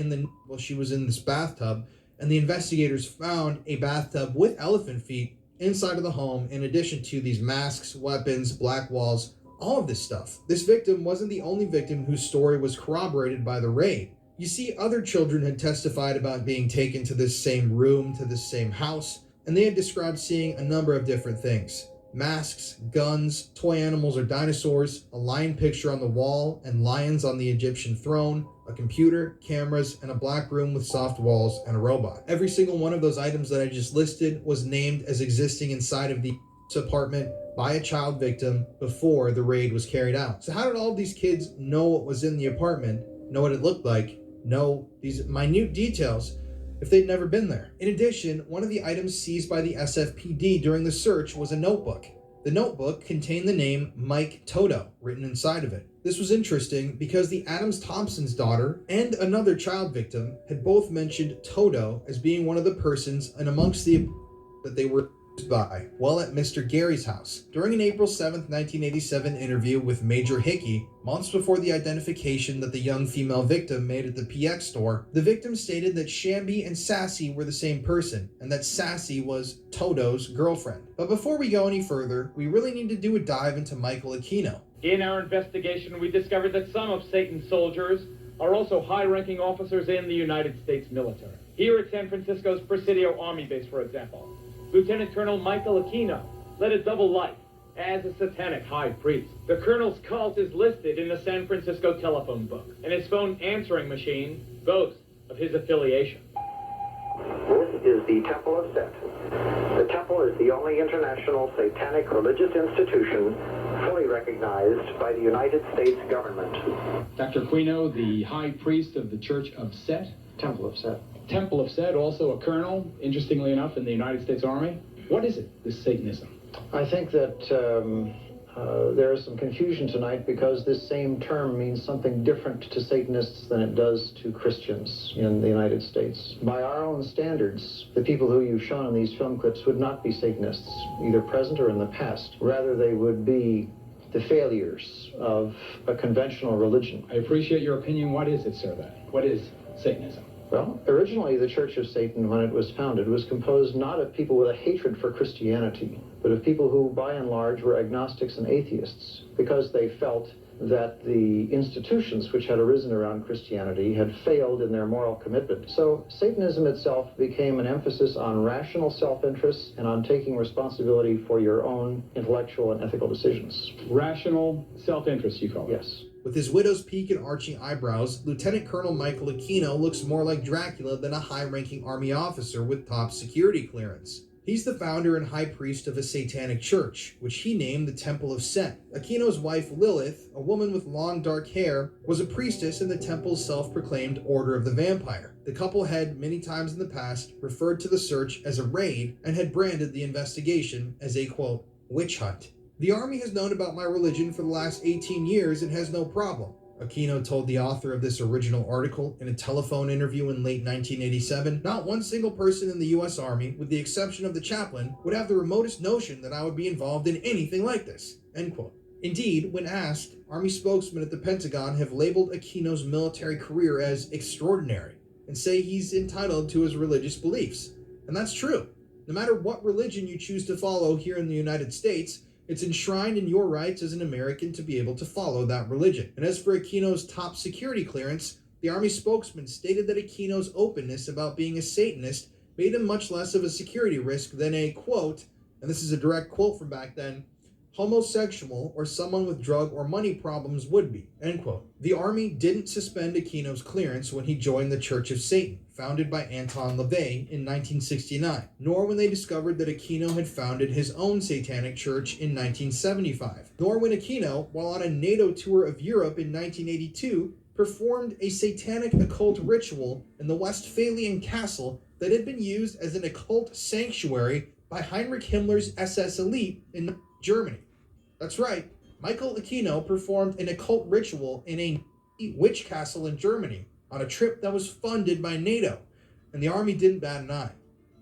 while she was in this bathtub, and the investigators found a bathtub with elephant feet inside of the home, in addition to these masks, weapons, black walls, all of this stuff. This victim wasn't the only victim whose story was corroborated by the raid. You see, other children had testified about being taken to this same room, to this same house, and they had described seeing a number of different things. Masks, guns, toy animals or dinosaurs, a lion picture on the wall, and lions on the Egyptian throne, a computer, cameras, and a black room with soft walls and a robot. Every single one of those items that I just listed was named as existing inside of the apartment by a child victim before the raid was carried out. So how did all of these kids know what was in the apartment, know what it looked like, know these minute details if they'd never been there? In addition, one of the items seized by the SFPD during the search was a notebook. The notebook contained the name Mike Toto written inside of it. This was interesting because the Adams Thompson's daughter and another child victim had both mentioned Toto as being one of the persons and amongst the that they were by while at Mr. Gary's house. During an April 7th, 1987 interview with Major Hickey, months before the identification that the young female victim made at the PX store, the victim stated that Shambi and Sassy were the same person, and that Sassy was Toto's girlfriend. But before we go any further, we really need to do a dive into Michael Aquino. In our investigation, we discovered that some of Satan's soldiers are also high-ranking officers in the United States military. Here at San Francisco's Presidio Army Base, for example, Lieutenant Colonel Michael Aquino led a double life. as a satanic high priest. The colonel's cult is listed in the San Francisco telephone book, and his phone answering machine boasts of his affiliation. This is the Temple of Set. The temple is the only international satanic religious institution fully recognized by the United States government. Dr. Aquino, the high priest of the Church of Set. Temple of Set. Temple of Set, also a colonel, interestingly enough, in the United States Army. What is it, this Satanism? I think that there is some confusion tonight because this same term means something different to Satanists than it does to Christians in the United States. By our own standards, the people who you've shown in these film clips would not be Satanists, either present or in the past. Rather, they would be the failures of a conventional religion. I appreciate your opinion. What is it, sir, then? What is Satanism? Well, originally the Church of Satan, when it was founded, was composed not of people with a hatred for Christianity, but of people who, by and large, were agnostics and atheists, because they felt that the institutions which had arisen around Christianity had failed in their moral commitment. So Satanism itself became an emphasis on rational self-interest and on taking responsibility for your own intellectual and ethical decisions. Rational self-interest, you call it? Yes. With his widow's peak and arching eyebrows, Lieutenant Colonel Michael Aquino looks more like Dracula than a high-ranking Army officer with top security clearance. He's the founder and high priest of a satanic church, which he named the Temple of Set. Aquino's wife Lilith, a woman with long dark hair, was a priestess in the temple's self-proclaimed Order of the Vampire. The couple had, many times in the past, referred to the search as a raid and had branded the investigation as a, quote, witch hunt. The Army has known about my religion for the last 18 years and has no problem, Aquino told the author of this original article in a telephone interview in late 1987. Not one single person in the U.S. Army, with the exception of the chaplain, would have the remotest notion that I would be involved in anything like this, end quote. Indeed, when asked, Army spokesmen at the Pentagon have labeled Aquino's military career as extraordinary and say he's entitled to his religious beliefs. And that's true. No matter what religion you choose to follow here in the United States, it's enshrined in your rights as an American to be able to follow that religion. And as for Aquino's top security clearance, the Army spokesman stated that Aquino's openness about being a Satanist made him much less of a security risk than a, quote, and this is a direct quote from back then, homosexual or someone with drug or money problems would be, end quote. The Army didn't suspend Aquino's clearance when he joined the Church of Satan, founded by Anton LaVey in 1969, nor when they discovered that Aquino had founded his own satanic church in 1975, nor when Aquino, while on a NATO tour of Europe in 1982, performed a satanic occult ritual in the Westphalian castle that had been used as an occult sanctuary by Heinrich Himmler's SS elite in Germany. That's right, Michael Aquino performed an occult ritual in a witch castle in Germany on a trip that was funded by NATO, and the Army didn't bat an eye.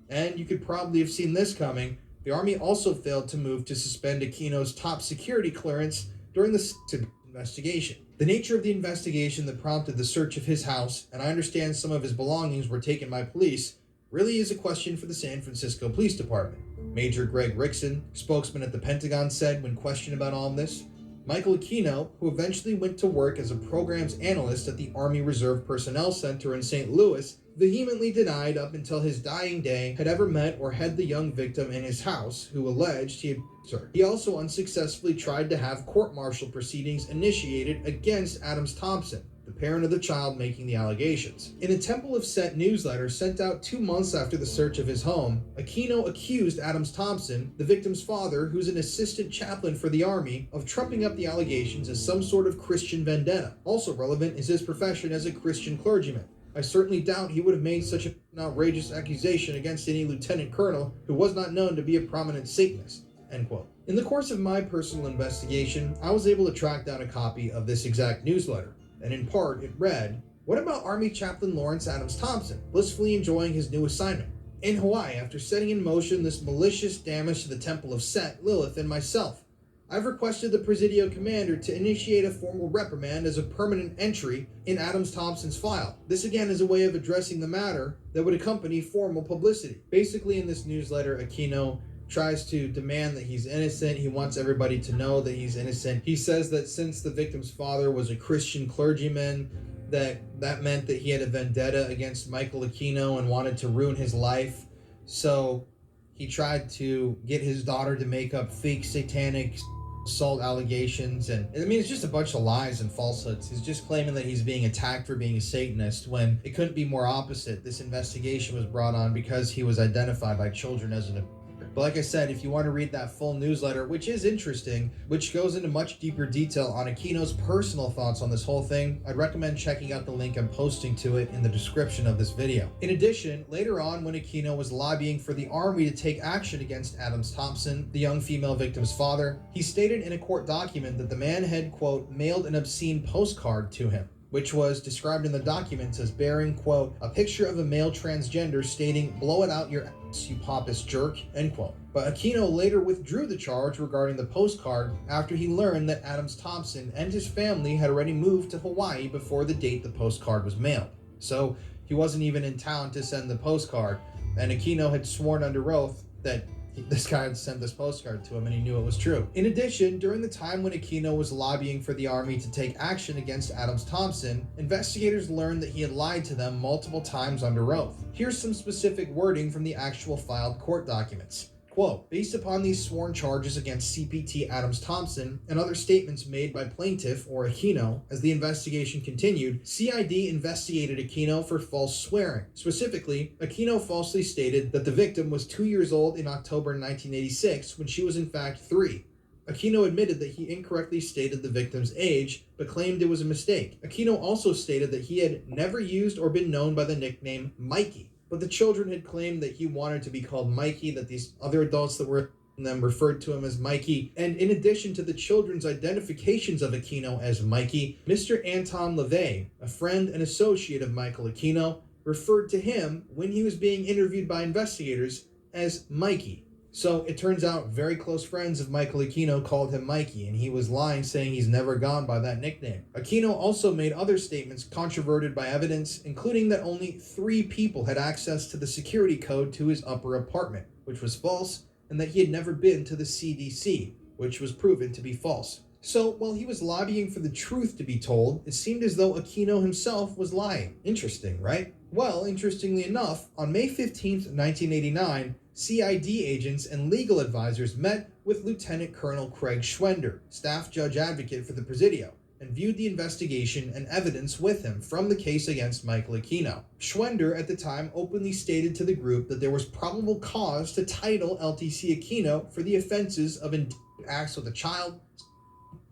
And you could probably have seen this coming. The Army also failed to move to suspend Aquino's top security clearance during the investigation. The nature of the investigation that prompted the search of his house, and I understand some of his belongings were taken by police, really is a question for the San Francisco Police Department. Major Greg Rickson, spokesman at the Pentagon, said when questioned about all of this, Michael Aquino, who eventually went to work as a programs analyst at the Army Reserve Personnel Center in St. Louis, vehemently denied up until his dying day had ever met or had the young victim in his house, who alleged he had abused her. He also unsuccessfully tried to have court-martial proceedings initiated against Adams Thompson, the parent of the child making the allegations. In a Temple of Set newsletter sent out 2 months after the search of his home, Aquino accused Adams Thompson, the victim's father, who's an assistant chaplain for the Army, of trumping up the allegations as some sort of Christian vendetta. Also relevant is his profession as a Christian clergyman. I certainly doubt he would have made such an outrageous accusation against any lieutenant colonel who was not known to be a prominent Satanist, end quote. In the course of my personal investigation, I was able to track down a copy of this exact newsletter. And in part, it read, what about Army Chaplain Lawrence Adams Thompson, blissfully enjoying his new assignment in Hawaii after setting in motion this malicious damage to the Temple of Set, Lilith, and myself? I've requested the Presidio commander to initiate a formal reprimand as a permanent entry in Adams Thompson's file. This again is a way of addressing the matter that would accompany formal publicity. Basically, in this newsletter, Aquino tries to demand that he's innocent. He wants everybody to know that he's innocent. He says that since the victim's father was a Christian clergyman, that meant that he had a vendetta against Michael Aquino and wanted to ruin his life. So He tried to get his daughter to make up fake satanic assault allegations, and I mean, it's just a bunch of lies and falsehoods. He's just claiming that he's being attacked for being a Satanist when it couldn't be more opposite. This investigation was brought on because he was identified by children as an. But like I said, if you want to read that full newsletter, which is interesting, which goes into much deeper detail on Aquino's personal thoughts on this whole thing, I'd recommend checking out the link I'm posting to it in the description of this video. In addition, later on when Aquino was lobbying for the army to take action against Adams Thompson, the young female victim's father, he stated in a court document that the man had, quote, mailed an obscene postcard to him, which was described in the documents as bearing, quote, a picture of a male transgender stating, blow it out your ass, you pompous jerk, end quote. But Aquino later withdrew the charge regarding the postcard after he learned that Adams Thompson and his family had already moved to Hawaii before the date the postcard was mailed. So he wasn't even in town to send the postcard, and Aquino had sworn under oath that this guy had sent this postcard to him and he knew it was true. In addition, during the time when Aquino was lobbying for the army to take action against Adams Thompson, investigators learned that he had lied to them multiple times under oath. Here's some specific wording from the actual filed court documents. Quote, based upon these sworn charges against CPT Adams Thompson and other statements made by plaintiff or Aquino as the investigation continued, CID investigated Aquino for false swearing. Specifically, Aquino falsely stated that the victim was 2 years old in October 1986 when she was in fact 3. Aquino admitted that he incorrectly stated the victim's age, but claimed it was a mistake. Aquino also stated that he had never used or been known by the nickname Mikey, but the children had claimed that he wanted to be called Mikey, that these other adults that were in them referred to him as Mikey. And in addition to the children's identifications of Aquino as Mikey, Mr. Anton LaVey, a friend and associate of Michael Aquino, referred to him when he was being interviewed by investigators as Mikey. So it turns out very close friends of Michael Aquino called him Mikey, and he was lying, saying he's never gone by that nickname. Aquino also made other statements controverted by evidence, including that only 3 people had access to the security code to his upper apartment, which was false, and that he had never been to the CDC, which was proven to be false. So while he was lobbying for the truth to be told, it seemed as though Aquino himself was lying. Interesting, right? Well, interestingly enough, on May 15th, 1989, CID agents and legal advisors met with Lieutenant Colonel Craig Schwender, staff judge advocate for the Presidio, and viewed the investigation and evidence with him from the case against Michael Aquino. Schwender at the time openly stated to the group that there was probable cause to title LTC Aquino for the offenses of indecent acts with a child,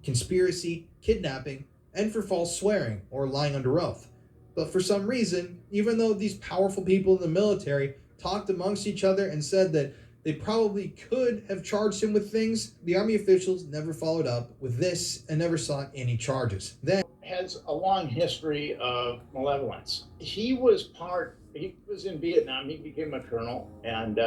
conspiracy, kidnapping, and for false swearing or lying under oath. But for some reason, even though these powerful people in the military talked amongst each other and said that they probably could have charged him with things, the Army officials never followed up with this and never sought any charges. Then has a long history of malevolence. He was in Vietnam, he became a colonel, and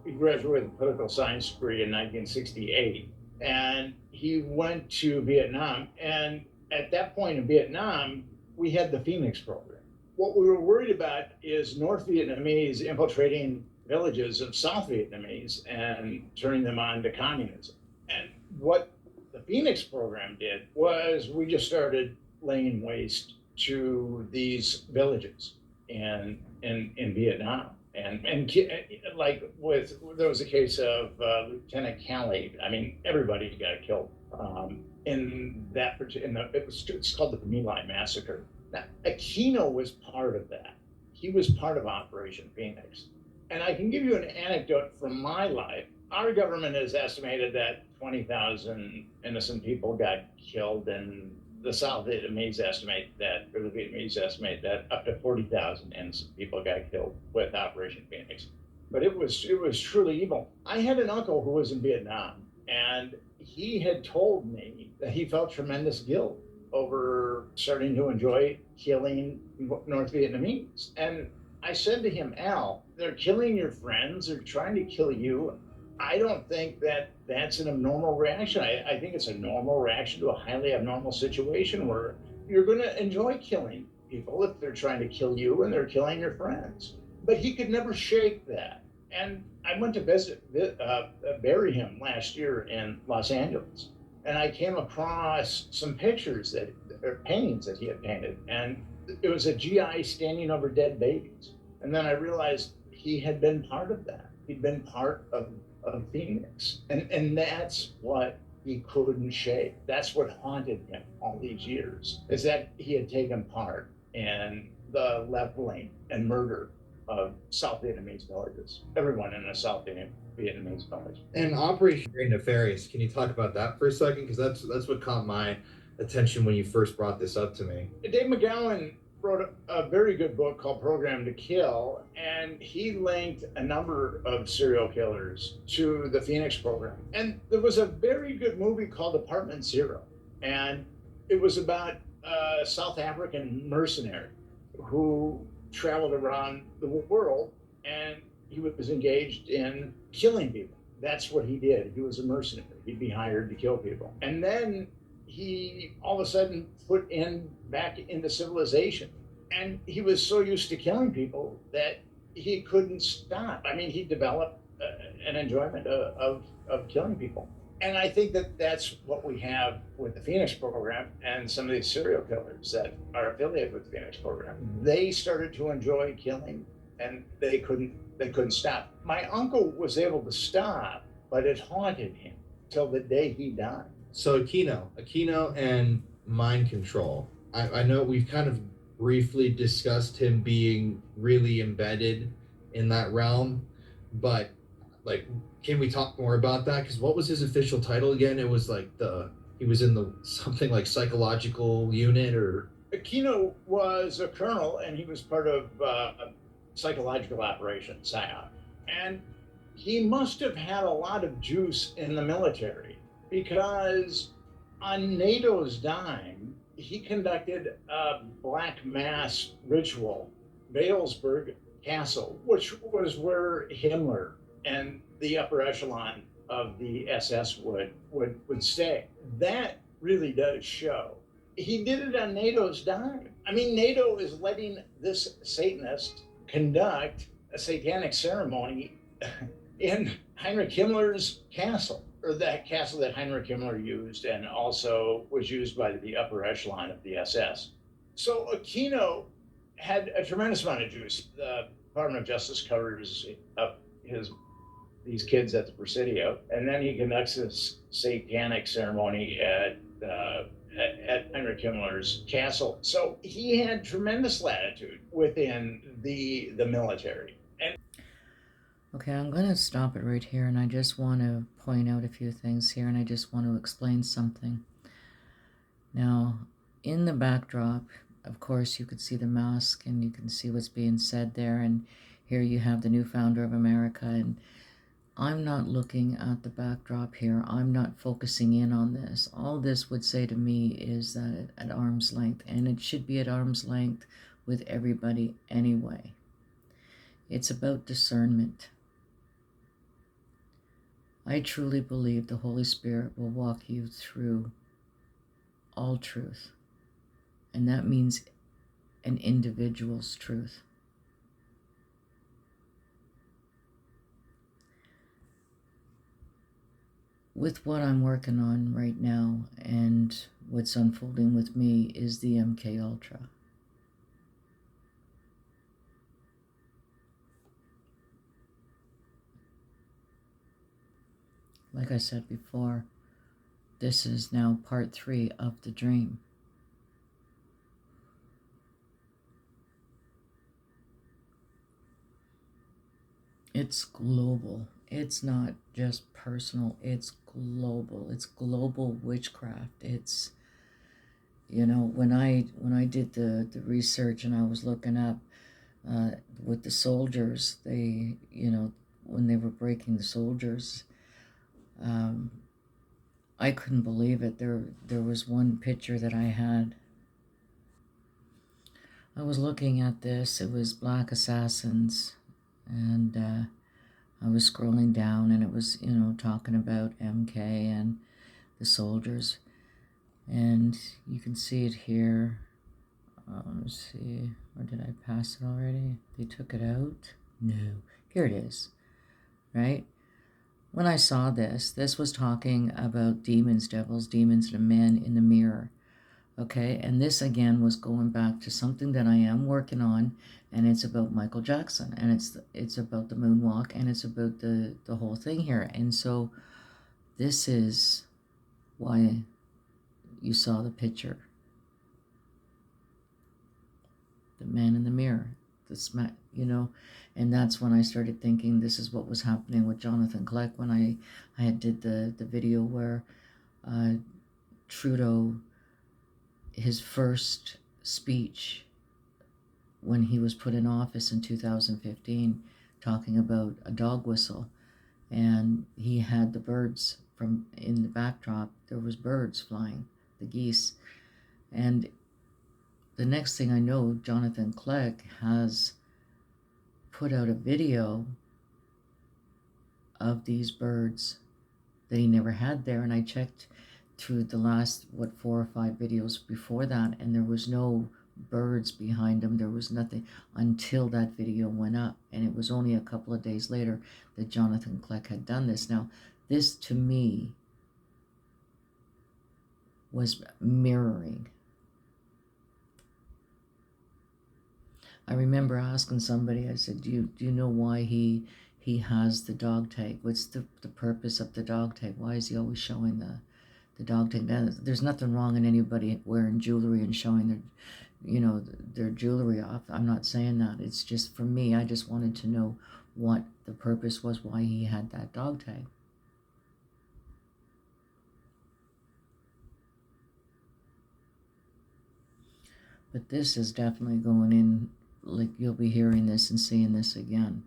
he graduated with a political science degree in 1968. And he went to Vietnam, and at that point in Vietnam, we had the Phoenix program. What we were worried about is North Vietnamese infiltrating villages of South Vietnamese and turning them on to communism. And what the Phoenix program did was we just started laying waste to these villages in Vietnam. And like there was a case of Lieutenant Calley. I mean, everybody got killed it's called the My Lai Massacre. Now, Aquino was part of that. He was part of Operation Phoenix. And I can give you an anecdote from my life. Our government has estimated that 20,000 innocent people got killed, and the South Vietnamese estimate that, or the Vietnamese estimate that up to 40,000 innocent people got killed with Operation Phoenix. But it was truly evil. I had an uncle who was in Vietnam, and he had told me that he felt tremendous guilt over starting to enjoy killing North Vietnamese. And I said to him, Al, they're killing your friends, they're trying to kill you. I don't think that that's an abnormal reaction. I think it's a normal reaction to a highly abnormal situation where you're going to enjoy killing people if they're trying to kill you and they're killing your friends. But he could never shake that. And I went to bury him last year in Los Angeles. And I came across some pictures or paintings that he had painted. And it was a GI standing over dead babies. And then I realized he had been part of that. He'd been part of Phoenix. And that's what he couldn't shake. That's what haunted him all these years, is that he had taken part in the leveling and murder of South Vietnamese villages. Everyone in a South Vietnamese village. And Operation Green Nefarious, can you talk about that for a second? Because that's what caught my attention when you first brought this up to me. Dave McGowan wrote a very good book called Program to Kill, and he linked a number of serial killers to the Phoenix program. And there was a very good movie called Apartment Zero, and it was about a South African mercenary who traveled around the world, and he was engaged in killing people. That's what he did. He was a mercenary. He'd be hired to kill people. And then he all of a sudden put in back into civilization. And he was so used to killing people that he couldn't stop. I mean, he developed an enjoyment of killing people. And I think that that's what we have with the Phoenix program and some of these serial killers that are affiliated with the Phoenix program. They started to enjoy killing, and they couldn't stop. My uncle was able to stop, but it haunted him till the day he died. So Aquino and mind control. I know we've kind of briefly discussed him being really embedded in that realm, but like, can we talk more about that? Because what was his official title again? It was like he was in the something like psychological unit, or Aquino was a colonel, and he was part of psychological operations, PSYOP. And he must have had a lot of juice in the military, because on NATO's dime, he conducted a black mass ritual, Valesburg Castle, which was where Himmler and the upper echelon of the SS would stay. That really does show. He did it on NATO's dime. I mean, NATO is letting this Satanist conduct a satanic ceremony in Heinrich Himmler's castle, or that castle that Heinrich Himmler used and also was used by the upper echelon of the SS. So Aquino had a tremendous amount of juice. The Department of Justice covers up these kids at the Presidio, and then he conducts this satanic ceremony at Heinrich Himmler's castle. So he had tremendous latitude within the military. And Okay, I'm going to stop it right here, and I just want to point out a few things here, and I just want to explain something. Now, in the backdrop, of course, you could see the mask, and you can see what's being said there, and here you have the new founder of America, and I'm not looking at the backdrop here. I'm not focusing in on this. All this would say to me is that at arm's length, and it should be at arm's length with everybody anyway. It's about discernment. I truly believe the Holy Spirit will walk you through all truth, and that means an individual's truth. With what I'm working on right now and what's unfolding with me is the MK Ultra. Like I said before, this is now part 3 of the dream. It's global. It's not just personal. It's global. It's global witchcraft. It's, you know, when I did the research and I was looking up with the soldiers, they, you know, when they were breaking the soldiers, I couldn't believe it. There was one picture that I had. I was looking at this. It was Black Assassins, and I was scrolling down, and it was, you know, talking about MK and the soldiers, and you can see it here. Let's see, or did I pass it already? They took it out? No, here it is, right? When I saw this was talking about demons, devils, demons, and a man in the mirror. Okay, and this again was going back to something that I am working on, and it's about Michael Jackson, and it's about the moonwalk, and it's about the whole thing here. And so this is why you saw the picture, the man in the mirror, the smack, and that's when I started thinking this is what was happening with Jonathan Kleck when I had did the video where Trudeau, his first speech when he was put in office in 2015, talking about a dog whistle, and he had the birds from in the backdrop. There was birds flying, the geese, and the next thing I know, Jonathan Kleck has put out a video of these birds that he never had there, and I checked through the last 4 or 5 videos before that, and there was no birds behind him. There was nothing until that video went up, and it was only a couple of days later that Jonathan Kleck had done this. Now, this to me was mirroring. I remember asking somebody, I said, do you know why he has the dog tag? What's the purpose of the dog tag? Why is he always showing the dog tag? Now, there's nothing wrong in anybody wearing jewelry and showing their jewelry off. I'm not saying that. It's just, for me, I just wanted to know what the purpose was, why he had that dog tag. But this is definitely going in, like you'll be hearing this and seeing this again.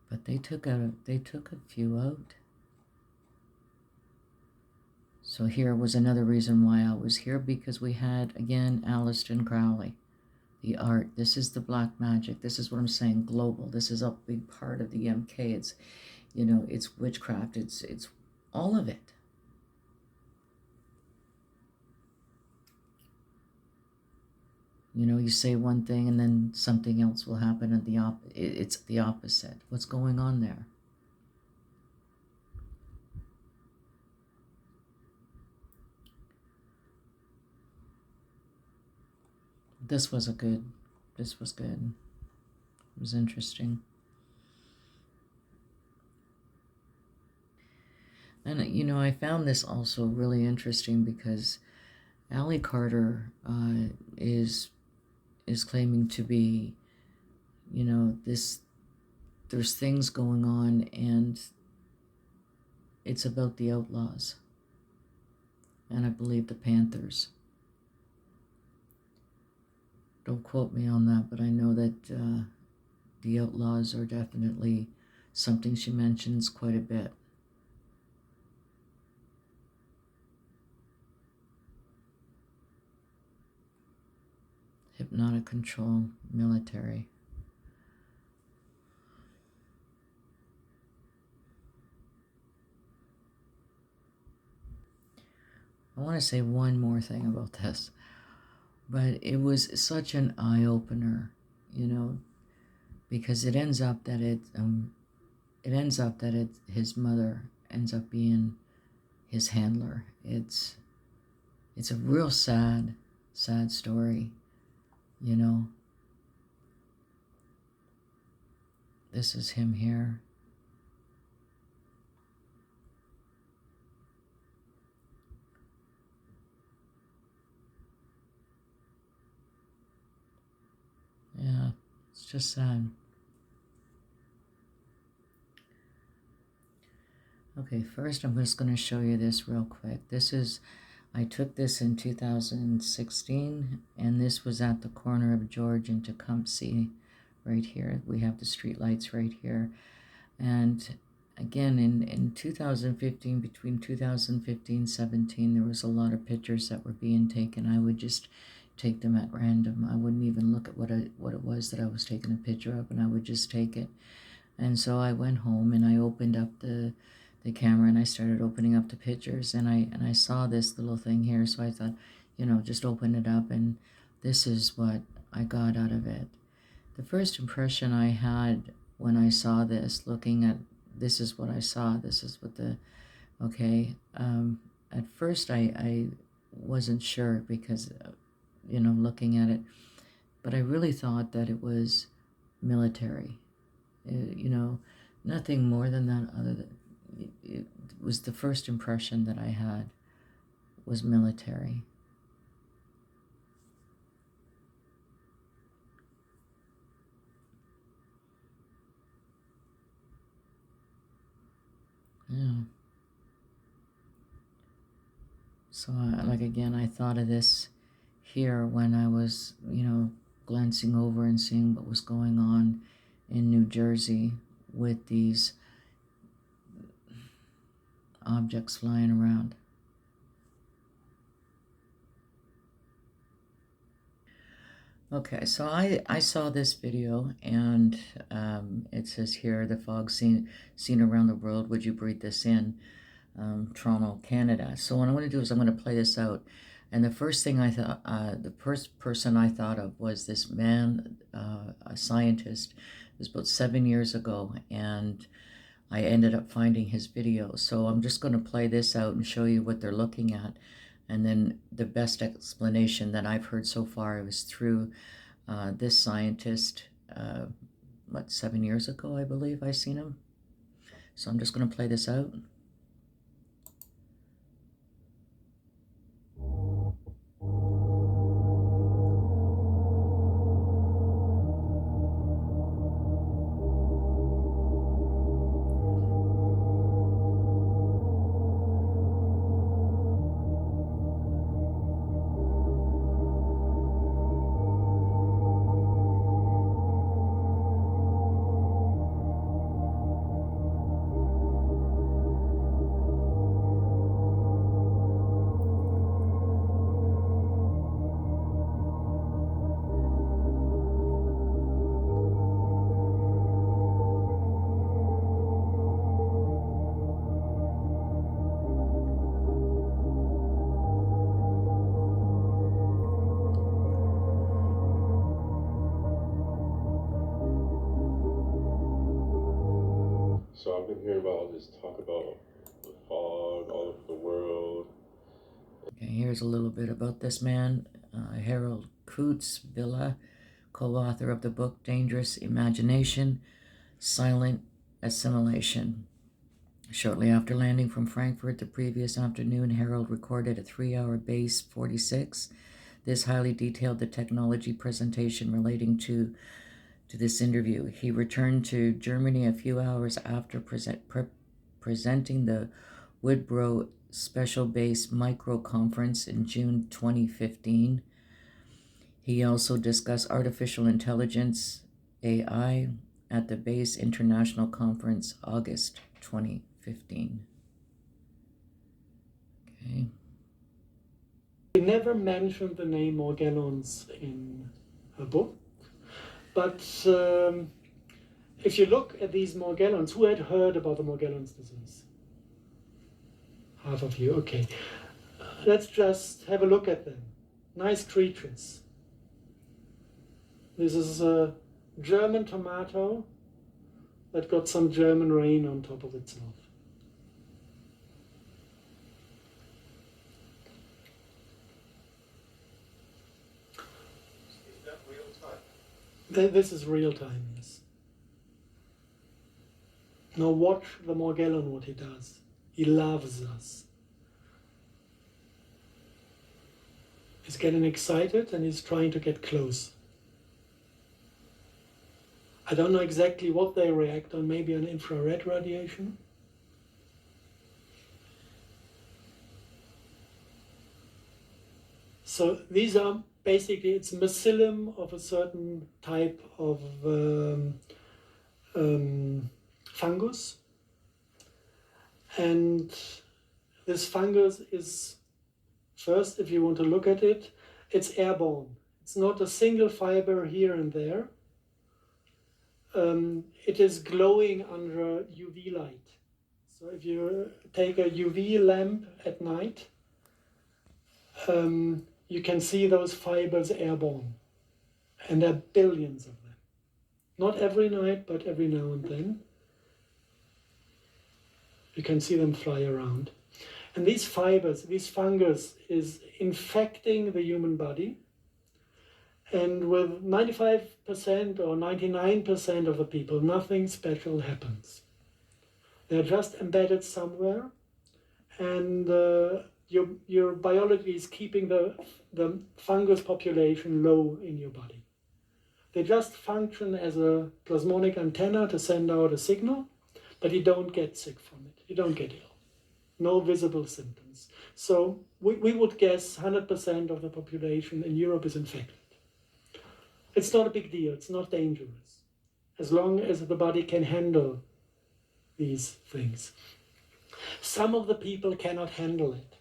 But they took a few out. So here was another reason why I was here, because we had, again, Aleister Crowley, the art. This is the black magic. This is what I'm saying, global. This is a big part of the MK. It's, it's witchcraft. It's all of it. You say one thing and then something else will happen at it's the opposite. What's going on there? This was good. It was interesting. And, I found this also really interesting because Allie Carter is claiming to be, there's things going on, and it's about the outlaws. And I believe the Panthers. Don't quote me on that, but I know that the outlaws are definitely something she mentions quite a bit. Hypnotic control, military. I want to say one more thing about this, but it was such an eye-opener, because it ends up that his mother ends up being his handler. It's a real sad story. This is him here. Yeah, it's just sad. Okay, first I'm just going to show you this real quick. I took this in 2016, and this was at the corner of George and Tecumseh, right here. We have the street lights right here. And again, in 2015, between 2015-17, there was a lot of pictures that were being taken. I would just take them at random. I wouldn't even look at what it was that I was taking a picture of, and I would just take it. And so I went home and I opened up the camera and I started opening up the pictures, and I saw this little thing here. So I thought, just open it up, and this is what I got out of it. The first impression I had when I saw this, looking at, this is what I saw. This is what at first I wasn't sure because, you know, looking at it, but I really thought that it was military. You know, nothing more than that. Other than it was the first impression that I had was military. Yeah. So, like, again, I thought of this here when I was, you know, glancing over and seeing what was going on in New Jersey with these objects flying around. Okay, so I saw this video, and it says here, the fog seen around the world, would you breathe this in? Toronto, Canada. So what I'm going to do is I'm going to play this out. And the first thing I thought, the first person I thought of was this man, a scientist. It was about 7 years ago, and I ended up finding his video. So I'm just going to play this out and show you what they're looking at. And then the best explanation that I've heard so far was through this scientist, 7 years ago, I believe I seen him. So I'm just going to play this out. So I've been hearing about all this talk about the fog all over the world. Okay, here's a little bit about this man, Harold Coots Villa, co-author of the book Dangerous Imagination, Silent Assimilation. Shortly after landing from Frankfurt the previous afternoon, Harold recorded a 3-hour Base 46. This highly detailed the technology presentation relating to this interview. He returned to Germany a few hours after presenting the Woodborough Special Base Micro Conference in June 2015. He also discussed artificial intelligence, AI, at the Base International Conference, August 2015. Okay. He never mentioned the name Morgellons in her book. But if you look at these Morgellons, who had heard about the Morgellons disease? Half of you, okay. Let's just have a look at them. Nice creatures. This is a German tomato that got some German rain on top of itself. Is that real time? This is real time, yes. Now watch the Morgellon, what he does. He loves us. He's getting excited and he's trying to get close. I don't know exactly what they react on, maybe on infrared radiation. So these are basically, it's mycelium of a certain type of fungus. And this fungus is, first, if you want to look at it, it's airborne. It's not a single fiber here and there. It is glowing under UV light. So if you take a UV lamp at night, you can see those fibers airborne. And there are billions of them. Not every night, but every now and then. You can see them fly around. And these fibers, this fungus is infecting the human body. And with 95% or 99% of the people, nothing special happens. They're just embedded somewhere, and your biology is keeping the fungus population low in your body. They just function as a plasmonic antenna to send out a signal, but you don't get sick from it. You don't get ill. No visible symptoms. So we would guess 100% of the population in Europe is infected. It's not a big deal. It's not dangerous, as long as the body can handle these things. Some of the people cannot handle it.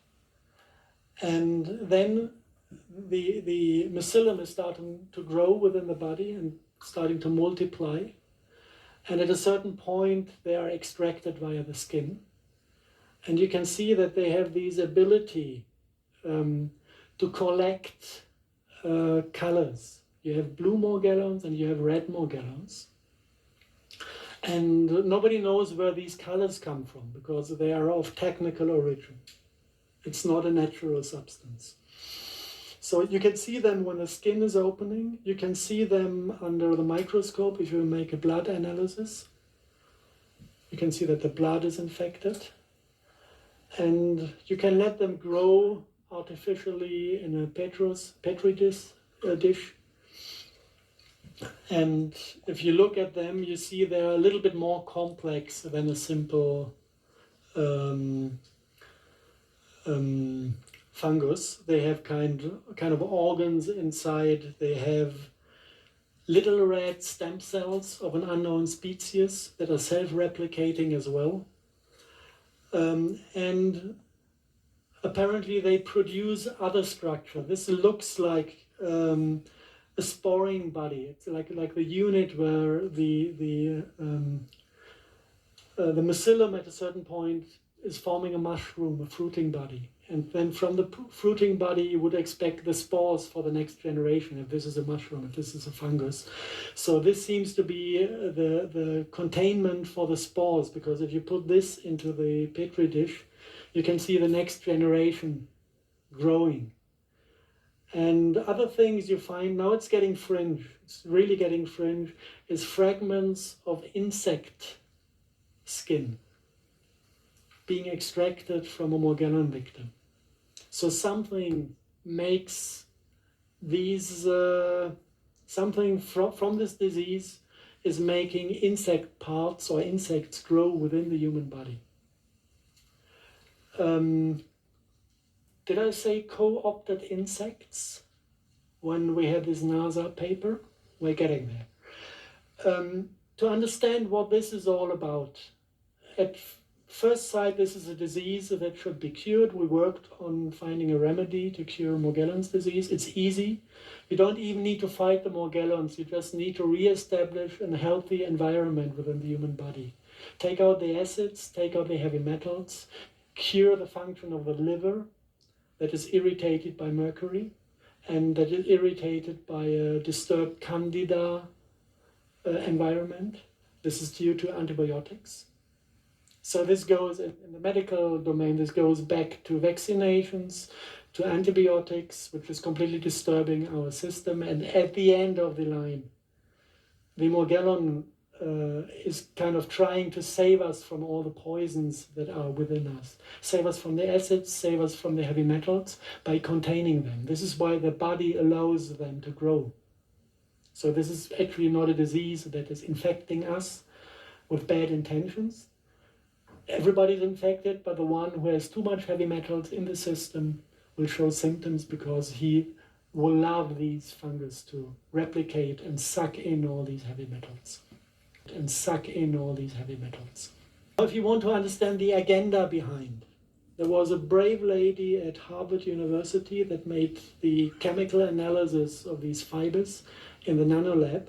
And then the mycelium is starting to grow within the body and starting to multiply. And at a certain point, they are extracted via the skin. And you can see that they have this ability to collect colors. You have blue morgellons and you have red morgellons. And nobody knows where these colors come from because they are of technical origin. It's not a natural substance. So you can see them when the skin is opening. You can see them under the microscope if you make a blood analysis. You can see that the blood is infected. And you can let them grow artificially in a petri dish. And if you look at them, you see they're a little bit more complex than a simple fungus. They have kind of organs inside. They have little red stem cells of an unknown species that are self-replicating as well. And apparently they produce other structure. This looks like a sporing body. It's like the unit where the mycelium at a certain point is forming a mushroom, a fruiting body. And then from the fruiting body, you would expect the spores for the next generation, if this is a mushroom, if this is a fungus. So this seems to be the containment for the spores, because if you put this into the petri dish, you can see the next generation growing. And other things you find, now it's getting fringe, it's really getting fringe, is fragments of insect skin being extracted from a Morgellon victim. So something makes these, something from this disease is making insect parts or insects grow within the human body. Did I say co-opted insects when we had this NASA paper? We're getting there. To understand what this is all about, at first sight, this is a disease that should be cured. We worked on finding a remedy to cure Morgellons disease. It's easy. You don't even need to fight the Morgellons. You just need to re-establish a healthy environment within the human body. Take out the acids, take out the heavy metals, cure the function of the liver that is irritated by mercury and that is irritated by a disturbed candida environment. This is due to antibiotics. So this goes, in the medical domain, this goes back to vaccinations, to antibiotics, which is completely disturbing our system. And at the end of the line, the Morgellon is kind of trying to save us from all the poisons that are within us. Save us from the acids, save us from the heavy metals by containing them. This is why the body allows them to grow. So this is actually not a disease that is infecting us with bad intentions. Everybody's infected, but the one who has too much heavy metals in the system will show symptoms because he will allow these fungus to replicate and suck in all these heavy metals. Now, if you want to understand the agenda behind, there was a brave lady at Harvard University that made the chemical analysis of these fibers in the nanolab.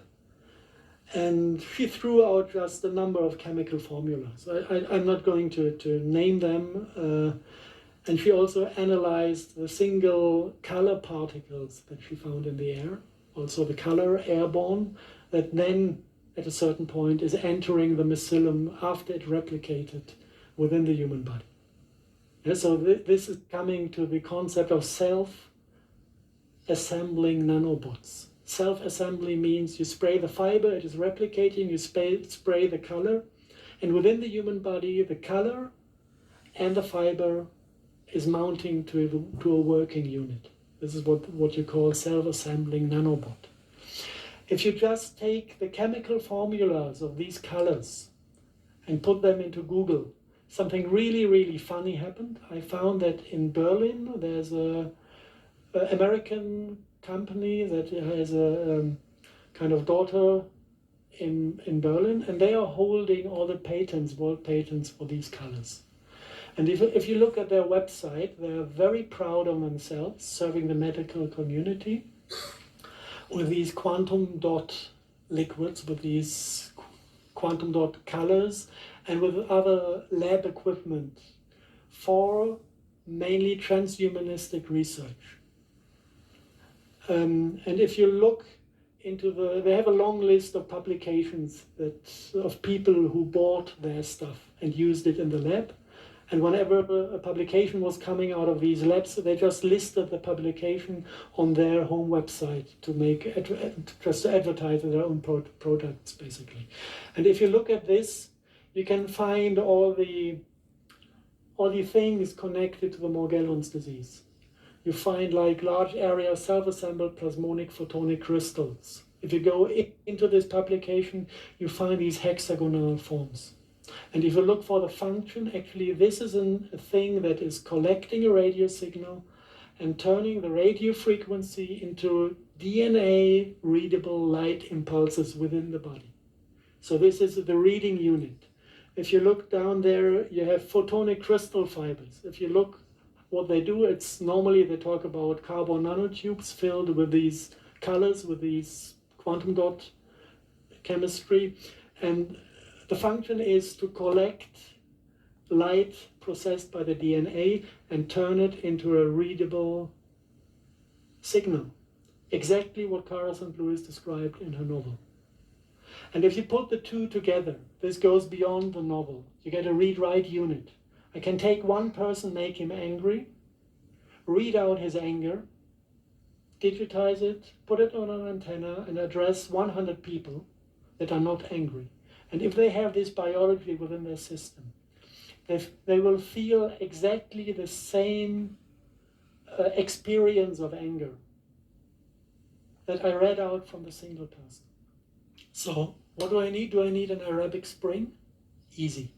And she threw out just a number of chemical formulas. I'm not going to name them. And she also analyzed the single color particles that she found in the air, also the color airborne, that then at a certain point is entering the mycelium after it replicated within the human body. Yeah, so this is coming to the concept of self-assembling nanobots. Self-assembly means you spray the fiber, it is replicating, you spray the color, and within the human body, the color and the fiber is mounting to a working unit. This is what you call self-assembling nanobot. If you just take the chemical formulas of these colors and put them into Google, something really, really funny happened. I found that in Berlin, there's an American company that has a kind of daughter in Berlin, and they are holding all the patents, world patents for these colors. And if you look at their website, they're very proud of themselves, serving the medical community with these quantum dot liquids, with these quantum dot colors, and with other lab equipment for mainly transhumanistic research. And if you look into they have a long list of publications of people who bought their stuff and used it in the lab. And whenever a publication was coming out of these labs, they just listed the publication on their home website just to advertise their own products, basically. And if you look at this, you can find all the things connected to the Morgellons disease. You find like large area self-assembled plasmonic photonic crystals. If you go into this publication, you find these hexagonal forms. And if you look for the function, actually this is a thing that is collecting a radio signal and turning the radio frequency into DNA readable light impulses within the body. So this is the reading unit. If you look down there, you have photonic crystal fibers. If you look what they do, it's normally they talk about carbon nanotubes filled with these colors, with these quantum dot chemistry. And the function is to collect light processed by the DNA and turn it into a readable signal. Exactly what Cara St. Louis described in her novel. And if you put the two together, this goes beyond the novel. You get a read-write unit. I can take one person, make him angry, read out his anger, digitize it, put it on an antenna, and address 100 people that are not angry. And if they have this biology within their system, they will feel exactly the same experience of anger that I read out from the single person. So what do I need? Do I need an Arabic Spring? Easy.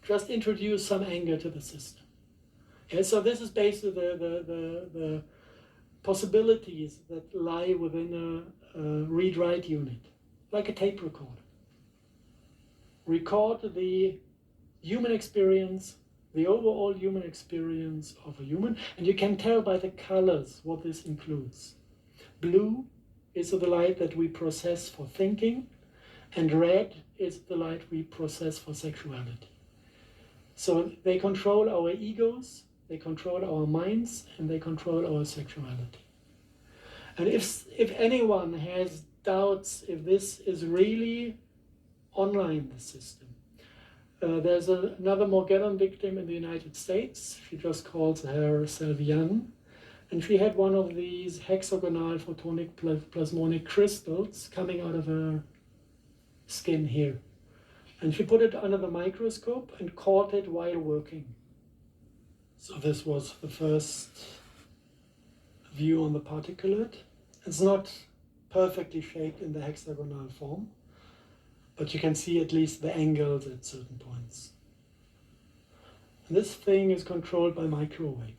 Just introduce some anger to the system. Okay, so this is basically the possibilities that lie within a read-write unit, like a tape recorder. Record the human experience, the overall human experience of a human, and you can tell by the colors what this includes. Blue is the light that we process for thinking, and red is the light we process for sexuality. So they control our egos, they control our minds, and they control our sexuality. And if anyone has doubts if this is really online, the system, there's another Morgellon victim in the United States. She just calls herself Young. And she had one of these hexagonal photonic plasmonic crystals coming out of her skin here. And she put it under the microscope and caught it while working. So this was the first view on the particulate. It's not perfectly shaped in the hexagonal form, but you can see at least the angles at certain points. And this thing is controlled by microwave.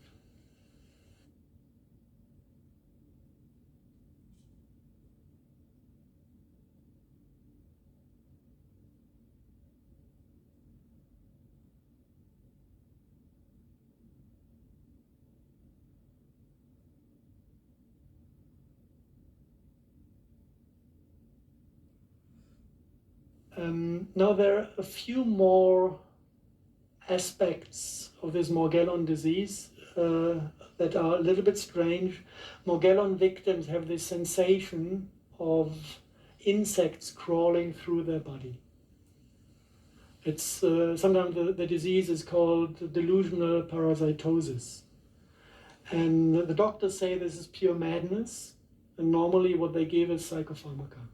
Now there are a few more aspects of this Morgellon disease that are a little bit strange. Morgellon victims have this sensation of insects crawling through their body. It's sometimes the disease is called delusional parasitosis. And the doctors say this is pure madness, and normally what they give is psychopharmaca.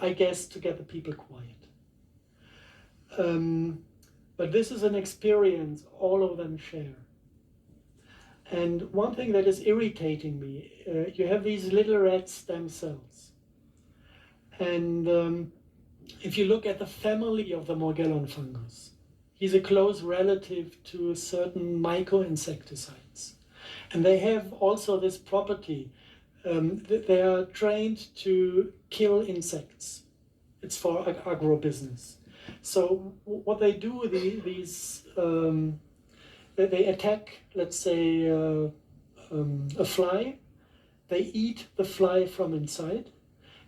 I guess to get the people quiet. But this is an experience all of them share. And one thing that is irritating me, you have these little red stem cells. And if you look at the family of the Morgellon fungus, he's a close relative to certain myco-insecticides. And they have also this property. They are trained to kill insects. It's for agribusiness. So what they do, they attack, let's say, a fly. They eat the fly from inside,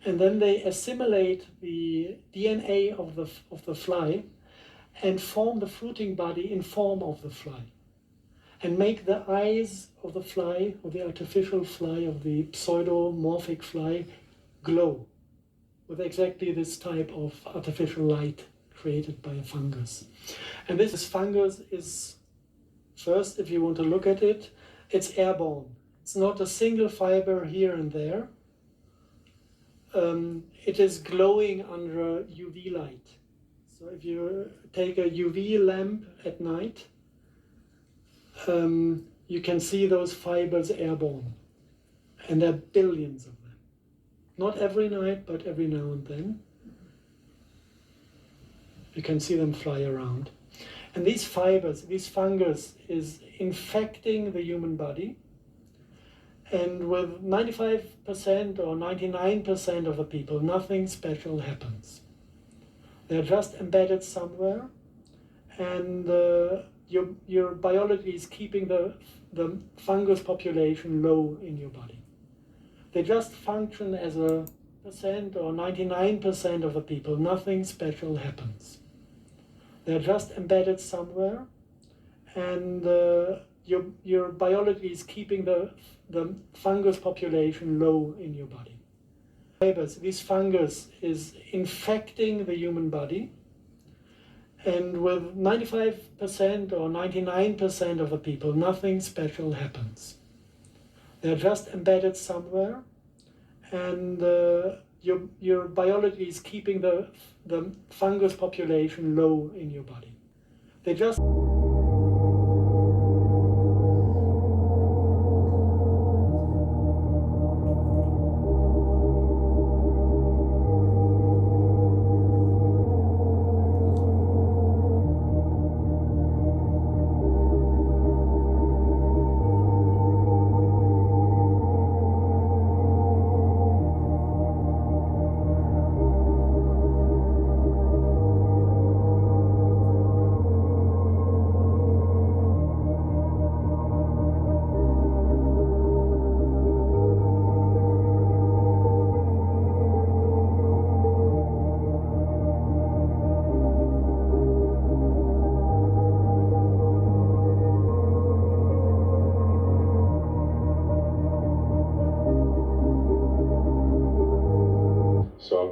and then they assimilate the DNA of the fly and form the fruiting body in form of the fly, and make the eyes of the fly, or the artificial fly, of the pseudomorphic fly, glow with exactly this type of artificial light created by a fungus. And this fungus is, first, if you want to look at it, it's airborne. It's not a single fiber here and there. It is glowing under UV light. So if you take a UV lamp at night, you can see those fibers airborne. And there are billions of them. Not every night, but every now and then. You can see them fly around. And these fibers, this fungus, is infecting the human body. And with 95% or 99% of the people, nothing special happens. They're just embedded somewhere, and your biology is keeping the fungus population low in your body. They just function as a percent or 99% of the people. Nothing special happens. They're just embedded somewhere, and your biology is keeping the fungus population low in your body. This fungus is infecting the human body, and with 95% or 99% of the people, nothing special happens. They're just embedded somewhere, and your biology is keeping the fungus population low in your body. They just So I've been